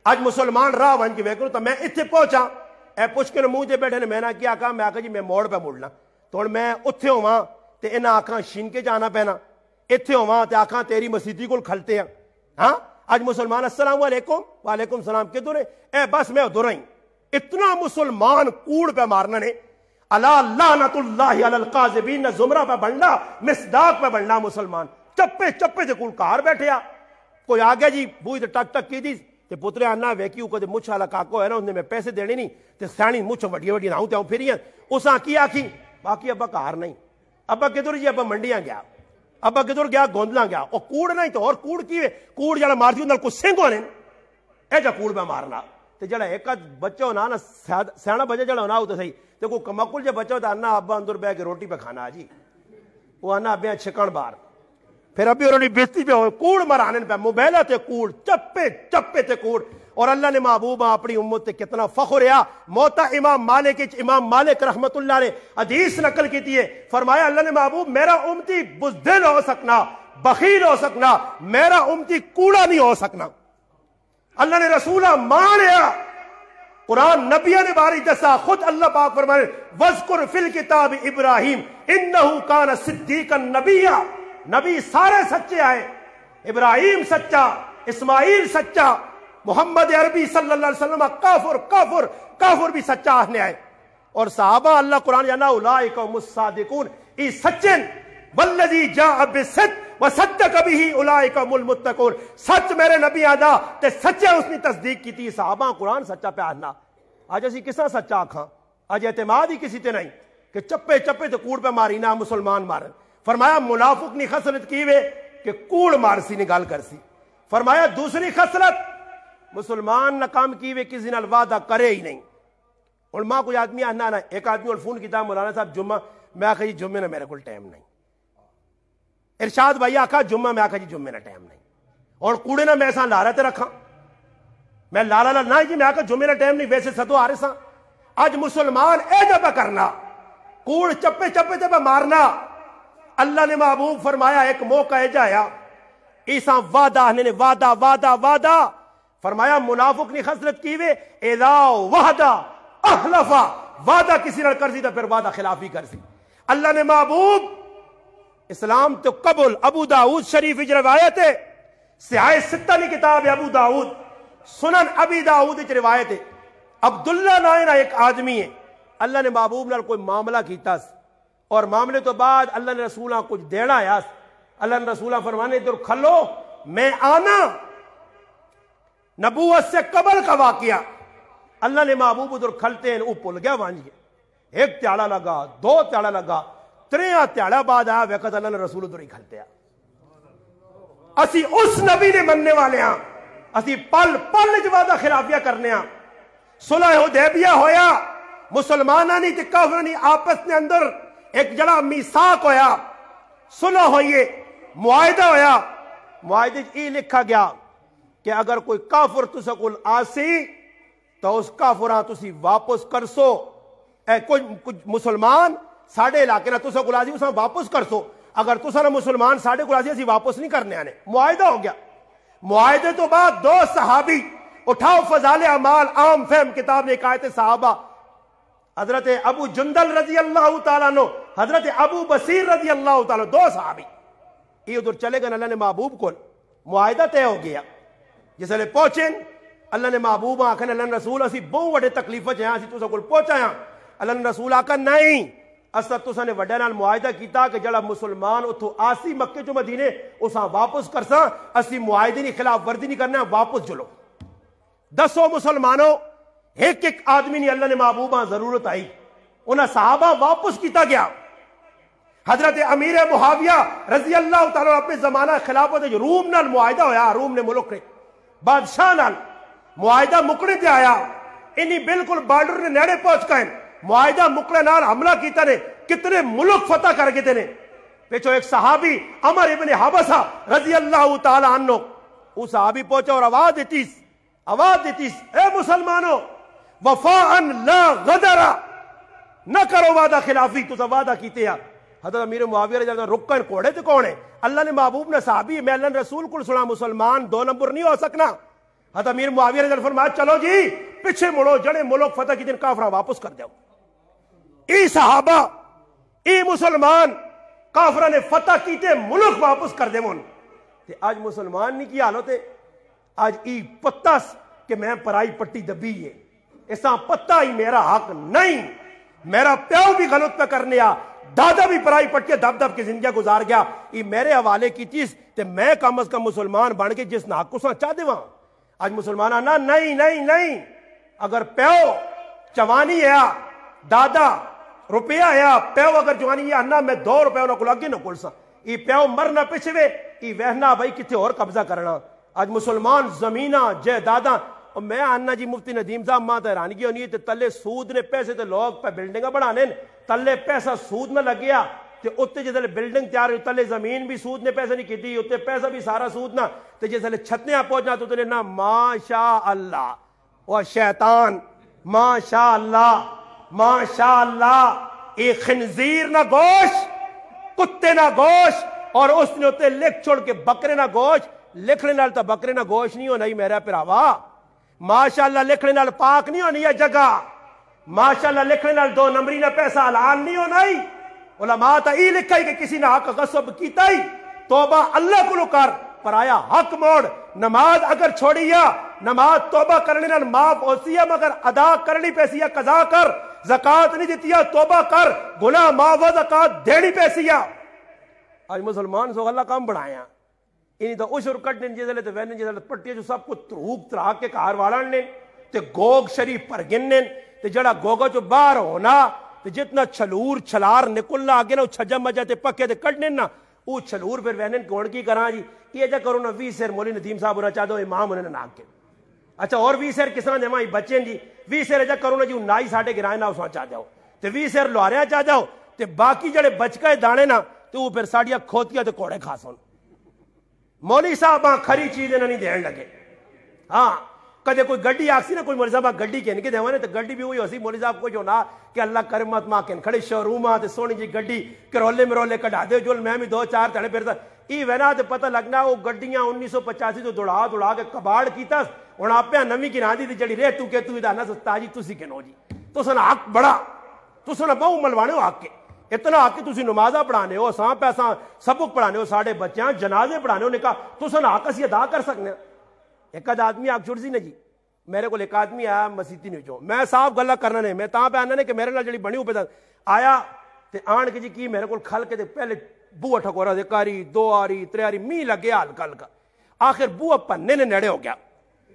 اج مسلمان راہ بن کے ویکھو تو میں اتنے پہنچا اے پوچھ کے منہ سے بیٹھے نے میں نے کیا کہا میں آخا جی میں موڑ پہ مڑنا تو میں اتنے ہوا تو انہیں آخان شین کے جانا پینا اتنے ہوا تو آخان تیری مسیدی کو کھلتے ہیں ہاں اج مسلمان السلام علیکم وعلیکم السلام کدھر اے بس میں ادھر ہی اتنا مسلمان کوڑ پہ مارنا نے اللہ لعنت اللہ علی القاذبین زمرہ پہ بننا مصداق پہ بننا مسلمان چپے چپے سے کوڑ کار بیٹھے کوئی آ گیا جی بوئی تو ٹک ٹک کی دی تے پترے آنا ویکیو کو مچھ والا کاکو ہے نا انہیں میں پیسے دینے نہیں تے سیانی مچھ وڈی وڈی نہ ہوں پھر اس کی آخی باقی ابا کار نہیں ابا کدھر جی ابا منڈیاں گیا ابا کدھر گیا گوندلا گیا اور کوڑ نہیں تو اور کوڑ کی کوڑ جڑا مارتی ہوں کچھ سنگ ہونے اے جا کوڑ میں مارنا تے جڑا ایک بچہ ہونا نا سیاح بچہ جڑا ہونا ہو تو صحیح تے کوئی کمکل جا بچہ ہوتا آنا ابا اندر بہ کے روٹی پہ کھانا جی وہ آنا ابیا چھکن بار پھر ابھی انہوں نے بیستی پہ ہوئے کوڑ مرانے پہ موبائلہ تے کوڑ چپے چپے تے کوڑ اور اللہ نے محبوبہ اپنی امت تے کتنا فخر ہے موتا امام مالک رحمت اللہ نے حدیث نقل کی تھی فرمایا اللہ نے محبوب میرا امتی بزدل ہو سکنا بخیل ہو سکنا میرا امتی کوڑا نہیں ہو سکنا اللہ نے رسولہ مانیا قرآن نبیہ نے باری دسا خود اللہ پاک فرمائے وَذْكُرْ فِي الْكِتَابِ ابراہیم اِنَّهُ كَانَ صِدِّيقًا نَبِيًّا نبی سارے سچے آئے ابراہیم سچا اسماعیل سچا محمد عربی صلی اللہ علیہ وسلم کافر بھی سچا آنے آئے اور صحابہ اللہ قرآن جانا اولئک هم الصادقون ای سچن والذی جاء بالصدق وصدق به اولئک هم المتقون سچ میرے نبی آدھا تے سچے اس نے تصدیق کی تھی صحابہ قرآن سچا پہ آنا آج اسی کسا سچا آکھاں آج اعتماد ہی کسی تے نہیں کہ چپے چپے تے کوڑ پہ ماری نہ مسلمان مارن فرمایا منافق نی خسرت کی وے کہ کوڑ مارسی نگال کرسی فرمایا دوسری خسرت مسلمان نہ کام کی وے کسی نال وعدہ کرے ہی نہیں علماء کوئی آدمی آنا نا ایک آدمی اور فون کیتا مولانا صاحب جمعہ میں آخا جی جمعہ نہ میرے کو ٹائم نہیں ارشاد بھائی آخا جمعہ میں آخا جی جمعہ نہ ٹائم نہیں اور کوڑے نہ میں ایسا لارا تے رکھا میں لالا نہ جی میں آخا جمعہ نہ ٹائم نہیں ویسے ستو آ رہے سا آج مسلمان اے جب کرنا کوڑ چپے چپے تے پہ مارنا اللہ نے محبوب فرمایا ایک موقع ہے جایا عیسیٰ وعدہ فرمایا منافق نے خصلت کی وے اذا وعدہ احلفا وعدہ کسی نے کر سی تو پھر وعدہ خلافی کر سی اللہ نے محبوب اسلام تو قبل ابو داؤد شریف کی روایت ہے سیاہ ستہ کی کتاب ہے ابو داؤد سنن ابی داؤد کی روایت ہے عبداللہ نائنہ ایک آدمی ہے اللہ نے محبوب نے کوئی معاملہ کیتا اور معاملے تو بعد اللہ نے رسولہ کچھ دینا ہے اللہ نے رسولہ فرمانے ادھر کھلو میں آنا نبوت سے قبل کا واقعہ اللہ نے محبوب ادھر کھلتے ہیں وہ پل گیا وانج گیا ایک تیاڑا لگا دو تیاڑا لگا تریاں تیاڑا بعد آیا وقت اللہ نے رسول ادھر ہی کھلتے ہیں اسی اس نبی نے مننے والے ہیں اسی پل وعدہ خلافیہ کرنے ہیں صلح حدیبیہ ہویا مسلمانانی تے کافرانی آپس نے اندر ایک جڑا میثاق ہویا صلح ہوئیے معاہدہ ہویا معاہدے یہ لکھا گیا کہ اگر کوئی کافر تسا کول آسی تو اس کافران تسی واپس کرسو کچھ مسلمان ساڑھے علاقے نہ تسا کول آسی اسا واپس کرسو اگر تسا نہ مسلمان ساڑھے کول آسی اسی واپس نہیں کرنے آنے معاہدہ ہو گیا معاہدے تو بعد دو صحابی اٹھاؤ فضائل اعمال عام فہم کتاب نے ایک آیت صحابہ حضرت ابو جندل رضی اللہ تعالیٰ عنہ حضرت ابو بصیر رضی اللہ تعالیٰ دو صحابی یہ ادھر چلے گئے اللہ نے محبوب کو معاہدہ طے ہو گیا جس لئے پہنچیں اللہ نے محبوب آکھن اللہ نے رسول اسی بہت وڈے تکلیفہ جہاں اسی تو سکول پہنچا یہاں اللہ نے رسول آکھن نہیں اصلا تو سنے وڈے نال معاہدہ کیتا کہ جڑا مسلمان اتھو آسی مکے جو مدینے اساں واپس کرساں اسی معاہدے نہیں خلاف ورزی نہیں کرنا واپس جلو دسو مسلمانوں ایک ایک آدمی نے اللہ نے محبوبہ ضرورت آئی انہاں صحابہ واپس کیتا گیا حضرت امیر معاویہ رضی اللہ تعالیٰ اپنے زمانہ خلافت روم نال معاہدہ ہویا روم نے ملک نے بادشاہ نال معاہدہ مکڑے تے آیا انہی بالکل بارڈر نے نیڑے پہنچ گئے معاہدہ مکڑے نال حملہ کیتا نے کتنے ملک فتح کر گئے نے پیچھو ایک صحابی عمر ابن حبسہ رضی اللہ تعالیٰ عنہ وہ صحابی پہنچا اور آواز دیتیس اے مسلمانوں وفاءً لا غدرہ نہ کرو وعدہ خلافی تو وعدہ کیتے ہیں حضرت امیر معاویہ رضی اللہ عنہ رکن کوڑے تے کون ہے؟ اللہ نے محبوب نے صحابی میں اللہ نے رسول کو سنا مسلمان 2 نمبر نہیں ہو سکنا. حضرت امیر معاویہ رضی اللہ عنہ فرمایا چلو جی پیچھے مڑو جڑے ملک فتح کی دن کافرہ واپس کر دیو. ای صحابہ ای مسلمان کافرہ نے فتح کیتے ملک واپس کر دے من. آج مسلمان نہیں کی حالت ہے. آج ای پتہ کہ میں پرائی پٹی دبی ہے ایسا پتہ ہی میرا حق نہیں. میرا پیو بھی غلط پہ کرنے آ دادا بھی پرائی پٹی دب دب کی زندگی گزار گیا. یہ میرے حوالے کی چیز تے میں کم از کم مسلمان بن کے جس نہ حق کو چاہ دے وہاں. آج مسلمان آنا نہیں نہیں نہیں. اگر پیو چوانی ہے دادا روپیہ ہے پیو اگر جوانی ہے آنا میں 2 روپے نہ کل آگے نہ کل سا. یہ پیو مرنا پچھوے یہ وہنا بھائی کتے اور قبضہ کرنا. آج مسلمان زمینہ جائیداداں اور میں آنا جی مفتی ندیم صاحب ماں تو حیرانگی ہونی ہے تلے سود نے پیسے تے لوگ پہ بلڈنگاں بڑھانے تلے پیسہ سود نہ لگیا تے اتنے جیسے بلڈنگ تیار ہوئی تلے زمین بھی سود نے پیسہ نہیں کی دی اتنے پیسہ بھی سارا سود نہ تے جیسے چھتنے پہنچنا تو تلے نہ ماشاء اللہ وہ شیطان ماشاء اللہ ماشاء اللہ. ایک خنزیر نہ گوشت کتے نہ گوشت اور اس نے اتنے لکھ چھوڑ کے بکرے نہ گوشت. لکھنے نال تو بکرے نہ گوشت نہیں ہونا ہی میرا پراوا. ماشاءاللہ لکھنے نال پاک نہیں ہونی ہے جگہ. ماشاءاللہ لکھنے نال 2 نمبری نہ پیسہ حلال نہیں ہونا ہی. علماء تا ای لکھا ہی کہ کسی نے حق غصب کیتا ہی توبہ اللہ کو کر پر آیا حق موڑ. نماز اگر چھوڑی یا نماز توبہ کرنے نال معاف ہوسی ہے مگر ادا کرنی پیسی ہے قضا کر. زکات نہیں دیتی ہے توبہ کر گناہ معاف و زکات دینی پیسی ہے. آج مسلمان سو اللہ کام بڑھایا انہی تو اشر کٹنے جیسے تے وینے جیسے پٹی جو سب کو تروک ترا کے کار والن نے تے گوگ شریف پر گنن تے جڑا گوگا جو باہر ہونا تے جتنا چھلور چھلار نکلنا آگے نا چھجا مجا تے پکے تے کٹنے نا او چھلور پھر وینن کون کی کراں جی یہ جا کرو نا 20 سیر مولی ندیم صاحب ہونا چاہ دو امام انہوں نے ناک کے. اچھا اور 20 سیر کس طرح دیواں بچے جی 20 سیر جا کرو نا جی نائی ساڑھے گرائے نا اساں چاہ جاؤ تے 20 سیر لوہاریاں چاہ جاؤ تے باقی جڑے بچکے دانے نا تے وہ پھر ساڑیاں کھوتیاں تے کوڑے کھاسون. مولی صاحب کھری چیزیں نہیں دین لگے. ہاں کدے کوئی گڈی آکسی نا کوئی مولی صاحب گڈی کہن کے دیوانے تو گڈی بھی ہوئی ہوسی مولی صاحب کو جو نا کہ اللہ کرمت ماں کہن کھڑے شوروماں تے سونی جی گڈی کرولے مرولے کڈھا دے جو میں بھی 2-4 تھڑے پھرتا ای وینا تے پتہ لگنا وہ گڈیاں 1985 تو دوڑا کے کباڑ کیتا ہن آپے نویں کی راندی تے جڑی رہ تو کہ تو دانا سستا جی تسی کہنو جی تساں حق بڑا تساں بہو ملوانے ہو حق کے اتنا آ کے تسی نمازاں پڑھانے ہو ساں پیسہ سبق پڑھانے ہو ساڑھے بچیاں جنازے پڑھانے ہو نے کہا تساں حق اسی ادا کر سکنے. ایک آدمی آگ چھوڑ سی نا جی میرے کو ایک آدمی آیا مسیتی نہیں جو میں صاحب گلا کرنا نہیں میں تاں پہ آنا نہیں کہ میرے نال جڑی بنی ہو آیا تے آن کے جی کی میرے کو کھل کے پہلے بوہ ٹھکورا دے کاری 2 آری 3 آری می لگے ہلکا ہلکا آخر بوہ پنے نے نیڑے ہو گیا.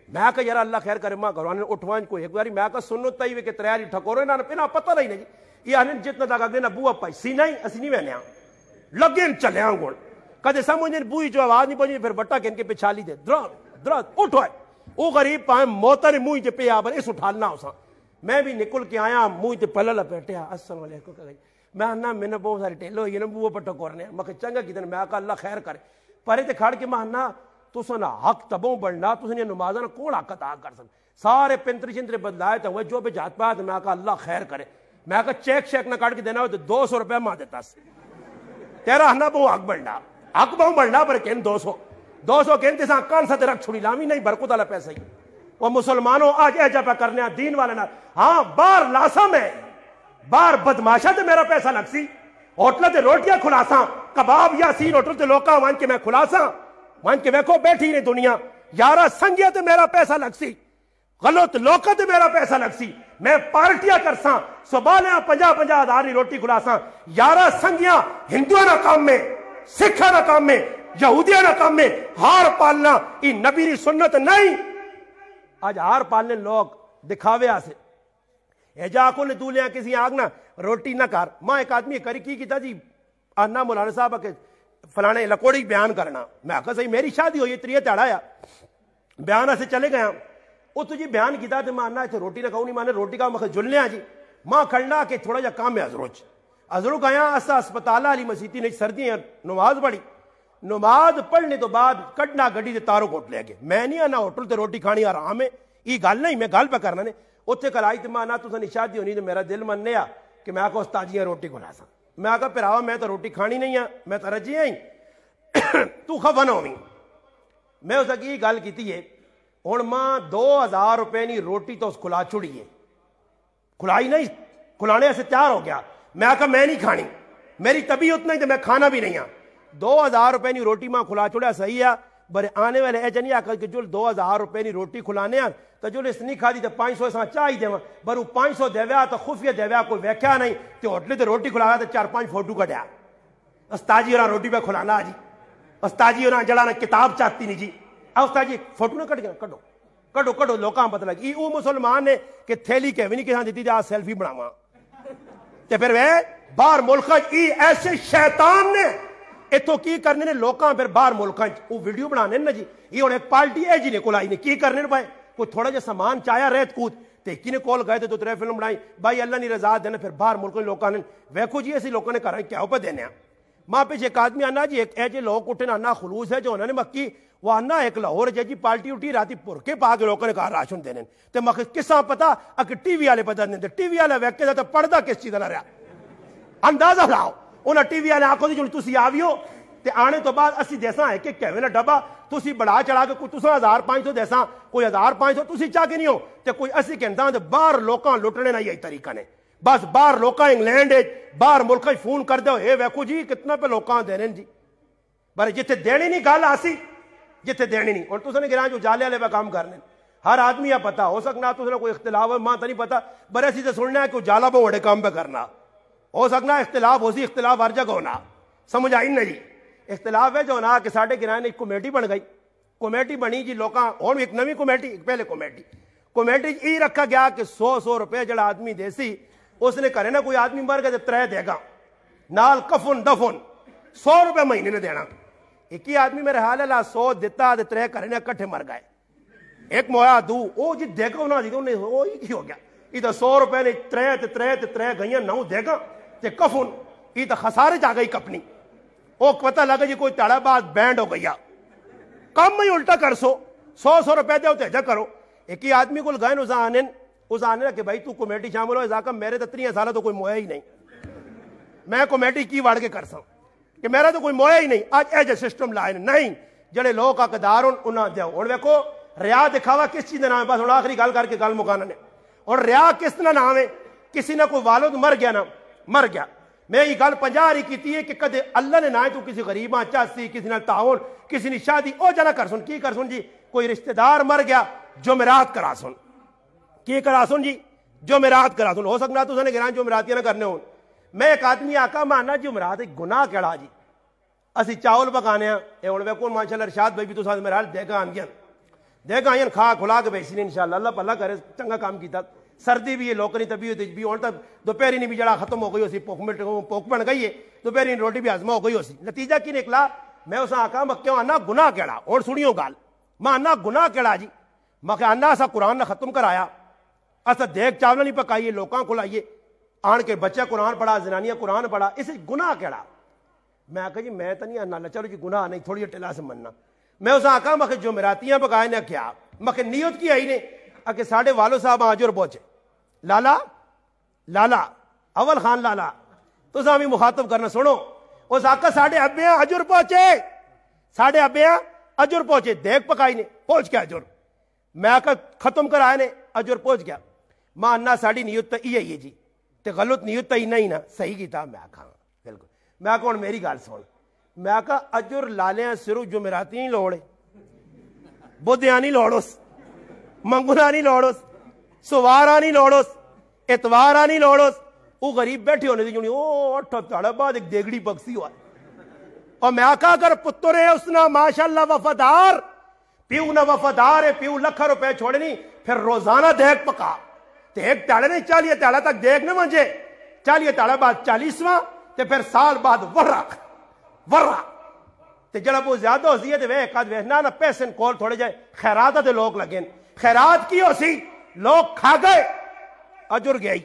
میں کہا یار اللہ خیر کرے ماں گھروانے اٹھوان کو ایک باری میں کہا سنو تائی وے کہ 3 آری ٹھکورے نہ پہنا پتہ نہیں جی یہ آنے جتنا تک اگلے نہ بوہ پائی سی نہیں اسی نہیں وینے آن لگے ان چلے آن گوڑ کہتے سمجھیں بوئی جو آواز نہیں پہنچی پھر بٹا کہن کے پچھالی دے درد اٹھوائے او غریب پائیں موتر موئی جے پہ آبر اس اٹھالنا ہو سا. میں بھی نکل کے آیا موئی تے پلل پیٹے السلام علیکم کہ میں انہا میں نے بہت ساری ٹیلو یہ نا بوہ پٹا کورنے میں کہ چنگا کی دن میں کہا اللہ خیر کرے پرے تے کھاڑ کے میں انہا تو سنا حق تبوں بڑھنا تو سنیا نمازاں کون حق عطا کر سکتا سارے پنتری چندرے بدلائے تو وہ جو پہ جات پایا تو میں کہا اللہ خیر کرے. میں کہا چیک شیک نہ کاٹ کے دینا ہو تو 200 روپے ماں دیتا سے تیرا ہنا بہو حق بہو بڑھنا پر کہن 200 کہنتے ساں کان سا رکھ چھوڑی لامی نہیں برکت والا پیسہ ہی وہ مسلمانوں آج ایجا پہ کرنے دین والے نہ ہاں بار لاسا میں بار بدماشا تے میرا پیسہ لگ سی ہوٹل تے روٹیاں کھلاساں کباب یا سین ہوٹل تے لوکاں وان کے میں کھلاساں وان کے ویکھو بیٹھی نہیں دنیا یارہ سنگیا تے میرا پیسہ لگ سی غلط لوکا تے میرا پیسہ لگ سی میں پارٹیاں کرساں صبح 50 ہزار روٹی کھلاساں یارہ سنگیاں ہندوؤں نہ کام میں سکھاں نہ کام میں یہودیاں نہ کام میں ہار پالنا یہ نبی ری سنت نہیں. آج ہار پالنے لوگ دکھاوے آسے ایجا کو نے دولیاں کسی آگنا روٹی نہ کر ماں ایک آدمی کری کی تھا جی آنا مولانا صاحب کے فلانے لکوڑی بیان کرنا میں کہا صحیح میری شادی ہوئی 3 تڑایا بیان سے چلے گیا وہ تو جی بیان کی تھا تو ماں آنا روٹی نہ کھاؤں نہیں مانے روٹی کا مکھ جلنے آ جی ماں کھڑنا کہ تھوڑا جا کام ہے ازرو گیا اسا اسپتالہ علی مسیتی نہیں سردی ہیں نماز پڑھی نماز پڑھنے تو بعد کٹنا گڈی دے تاروں کوٹ لے گئے میں نہیں آنا ہوٹل تے روٹی کھانی آرام ہے یہ گل نہیں میں گل پہ کرنا نے اتنے کل آئی تو ماں نہ تو شادی ہونی تو میرا دل من آ کہ میں کو استاجیاں روٹی کھلا سا میں آگا پھر آوا میں تو روٹی کھانی نہیں ہے میں تو رجی آئی تو خفا نہ ہوئی میں اس کی گل کی ہے ہوں ماں 2000 روپے نہیں روٹی تو اس کھلا چھڑی ہے کھلائی نہیں کھلانے سے تیار ہو گیا میں آگا میں نہیں کھانی میری طبیعت نہیں تو میں کھانا بھی نہیں ہاں 2000 روپے نہیں روٹی ماں کھلا چھوڑیا صحیح ہے بڑے آنے والے ایجا نہیں آکا کہ جو 2000 روپے نہیں روٹی کھلانے ہیں تو جو اس نہیں کھا دی تو 500 ساں چاہی دے برو 500 دیویا تو خفیہ دیویا کوئی ویکھیا نہیں تو ہوٹلے تو روٹی کھلایا تو 4-5 فوٹو کٹیا استاجی اور روٹی پہ کھلانا جی استاجی اور جڑا نا کتاب چاہتی نہیں جی استاجی فوٹو نہ کٹ گیا کٹو کٹو کٹو لوکاں پتہ لگ یہ مسلمان نے کہ تھیلی کہ بھی نہیں کسان دیتی جا سیلفی بناواں تے پھر وہ باہر ملکاں ایسے شیطان نے اتو کی کرنے نے لوکاں پھر باہر ملکاں وہ ویڈیو بنانے نا جی یہ ہوں ایک پارٹی ہے جی نے کولائی نے کی کرنے بھائی کوئی تھوڑا جا سامان چایا ریت کود تے کی نے کول گئے تو 3 فلم بنائی بھائی اللہ نہیں رضا دینا پھر باہر ملکوں لوکاں نے ویکھو جی ایسی لوکاں نے کر رہے کیا اوپر دینے ہیں ماں پیچھے ایک آدمی آنا جی ایک ایجے لوگ اٹھے آنا خلوص ہے جو انہوں نے مکی وہ آنا ایک لاہور جی پارٹی اٹھی راتی پورکے پا کے لوگوں نے کہا راشن دینے تے مکھ کساں پتا اگر ٹی وی والے پتہ نہیں ٹی وی والے ویکھے تو پردہ کس چیز نہ رہا اندازہ لاؤ انہیں ٹی وی والے آکھو جی تسی آویو تے آنے تو بعد اسی دیساں ہے کہ کیویں نہ ڈبا تسی بڑا چڑھا کے کوئی تساں 1500 دیساں کوئی 1500 تسی چاہ کے نہیں ہو تے کوئی اسی گھنٹاں تے باہر لوکاں لٹنے نہ یہی طریقہ نے بس باہر لوکاں انگلینڈ باہر ملکاں فون کر دو اے ویکھو جی کتنا پہ لوکاں دینے جی پر جتھے دینی نہیں گل آسی جتھے دینی نہیں اور تساں نے گراں جو جالے والے پہ کام کرنے ہر آدمی یہ پتا ہو سکنا تساں کوئی اختلاف ہے ماں تو نہیں پتا پر اسی تے سننا ہے کہ جالا پہ بڑے کام پہ کرنا ہو سکنا اختلاف ہو سی اختلاف ہر جگہ ہونا سمجھ آئی نا جی اختلاف ہے جو نا کہ ساڈے گرانے ایک کمیٹی بن گئی کمیٹی بنی جی لوکاں اور ایک نویں کمیٹی پہلے کمیٹی یہ رکھا گیا کہ 100 روپے جڑا آدمی دے سی اس نے کرے نا کوئی آدمی مر گئے تو 3 دے گا نال کفن دفن 100 روپے مہینے نے دینا ایک ہی آدمی میرے حال ہے 100 دیتا تے 3 کرے نا کٹھے مر گئے ایک مویا دو او جی دے گا انہاں دی انہیں او ہی ہو گیا یہ تو 100 روپے نے 3 گئیاں 9 دے گا تے کفن یہ تو خسارے جا گئی کپنی وہ پتہ لگا جی کوئی تاڑا بعد بینڈ ہو گیا کم ہی الٹا کر 100 روپے دے ہوتے جا کرو ایک ہی آدمی کو گئے اس آنے کہ بھائی تو کمیٹی شامل ہو ازاکہ میرے تو 3 سالہ تو کوئی مویا ہی نہیں میں کمیٹی کی وڑ کے کر ساں کہ میرا تو کوئی مویا ہی نہیں آج ایجے سسٹم لائے نہیں جڑے لوگ حقدار انہاں دیو اور دیکھو ریا دکھاوا کس چیز کا نام ہے بس ہوں آخری گل کر کے گل مکانا نے اور ریا کس طرح نام ہے کسی نے کوئی والد مر گیا نا مر گیا میں یہ گل 50 کی ہے کہ کدے اللہ نے نہ تو کسی غریب چاسی کسی نے تعاون کسی نے شادی او جنا کر سن کی کر سن جی کوئی رشتہ دار مر گیا جمعرات کرا سن کی کرا سن جی جمعرات کرا سن ہو سکنا تو نے گران جمعراتیاں نہ کرنے ہون میں ایک آدمی آقا ماننا جمعرات ایک گناہ کیڑا جی اسی چاول پکانے ہیں اے ہن ویکھو ماشاءاللہ ارشاد بھائی بھی تو ساتھ میرے حال دے گا آنگیاں کھا کھلا کے بیسی نے انشاءاللہ اللہ پلا کرے چنگا کام کیتا سردی بھی ہے لوکری طبیعت بھی ہوں تک دوپہری نے بھی جڑا ختم ہو گئی اسی پوک بن گئی ہے دوپہری روٹی بھی ہضم ہو گئی اسی نتیجہ کی نکلا میں اسے آکا میں کیوں آنا گناہ کیڑا اور سنیو گال میں آنا گناہ کیڑا جی میں کہ آنا اسا قرآن نہ ختم کرایا اسا دیکھ چاول نہیں پکائیے لوکاں کو لائیے آن کے بچہ قرآن پڑھا زنانیاں قرآن پڑھا اسے گناہ کیڑا میں آکا جی میں تو نہیں آنا چلو جی گناہ نہیں تھوڑی ٹلا سے مننا میں اسے آکا میں کہ جمعراتیاں پکائے نے کیا میں کہ نیت کی آئی نے کہ ساڑھے والو صاحب آجر پہنچے لالا اول خان لالا تو سامی مخاطب کرنا سنو اس آقا ساڑھے ابیاں اجر پہنچے دیکھ پکائی نے پہنچ گیا اجر میں آقا ختم کر آئے نے اجر پہنچ گیا ماں انہا ساڑھی نیت تا یہ جی تے غلط نیت تا ہی نہیں نا صحیح کی تھا میں آقا بالکل میں آقا میری گال سن میں آقا اجر لالیاں سرو جمعراتی نہیں لوڑے بدھیانی لوڑوس منگلانی لوڑوس سوارانی لوڑوس اتوارانی لوڑوس وہ غریب بیٹھے ہونے دی جنہی او اٹھا تاڑا بعد ایک دیگڑی پکسی ہوا اور میں آقا اگر پتر ہے اس نا ماشاءاللہ وفادار پیو نا وفادار ہے پیو لکھا روپے چھوڑے نہیں پھر روزانہ دیکھ پکا تے ایک تاڑے نہیں 40 تاڑا تک دیکھ نہ منجے 40 تاڑا بعد 40واں تے پھر سال بعد ورہ تے جڑا بہت زیادہ ہو سی ہے تے وہ ایک آدھ ویسنا نا پیسن کول تھوڑے جائے خیرات تے لوگ لگیں خیرات کی ہو سی لوگ کھا گئے اجر گئی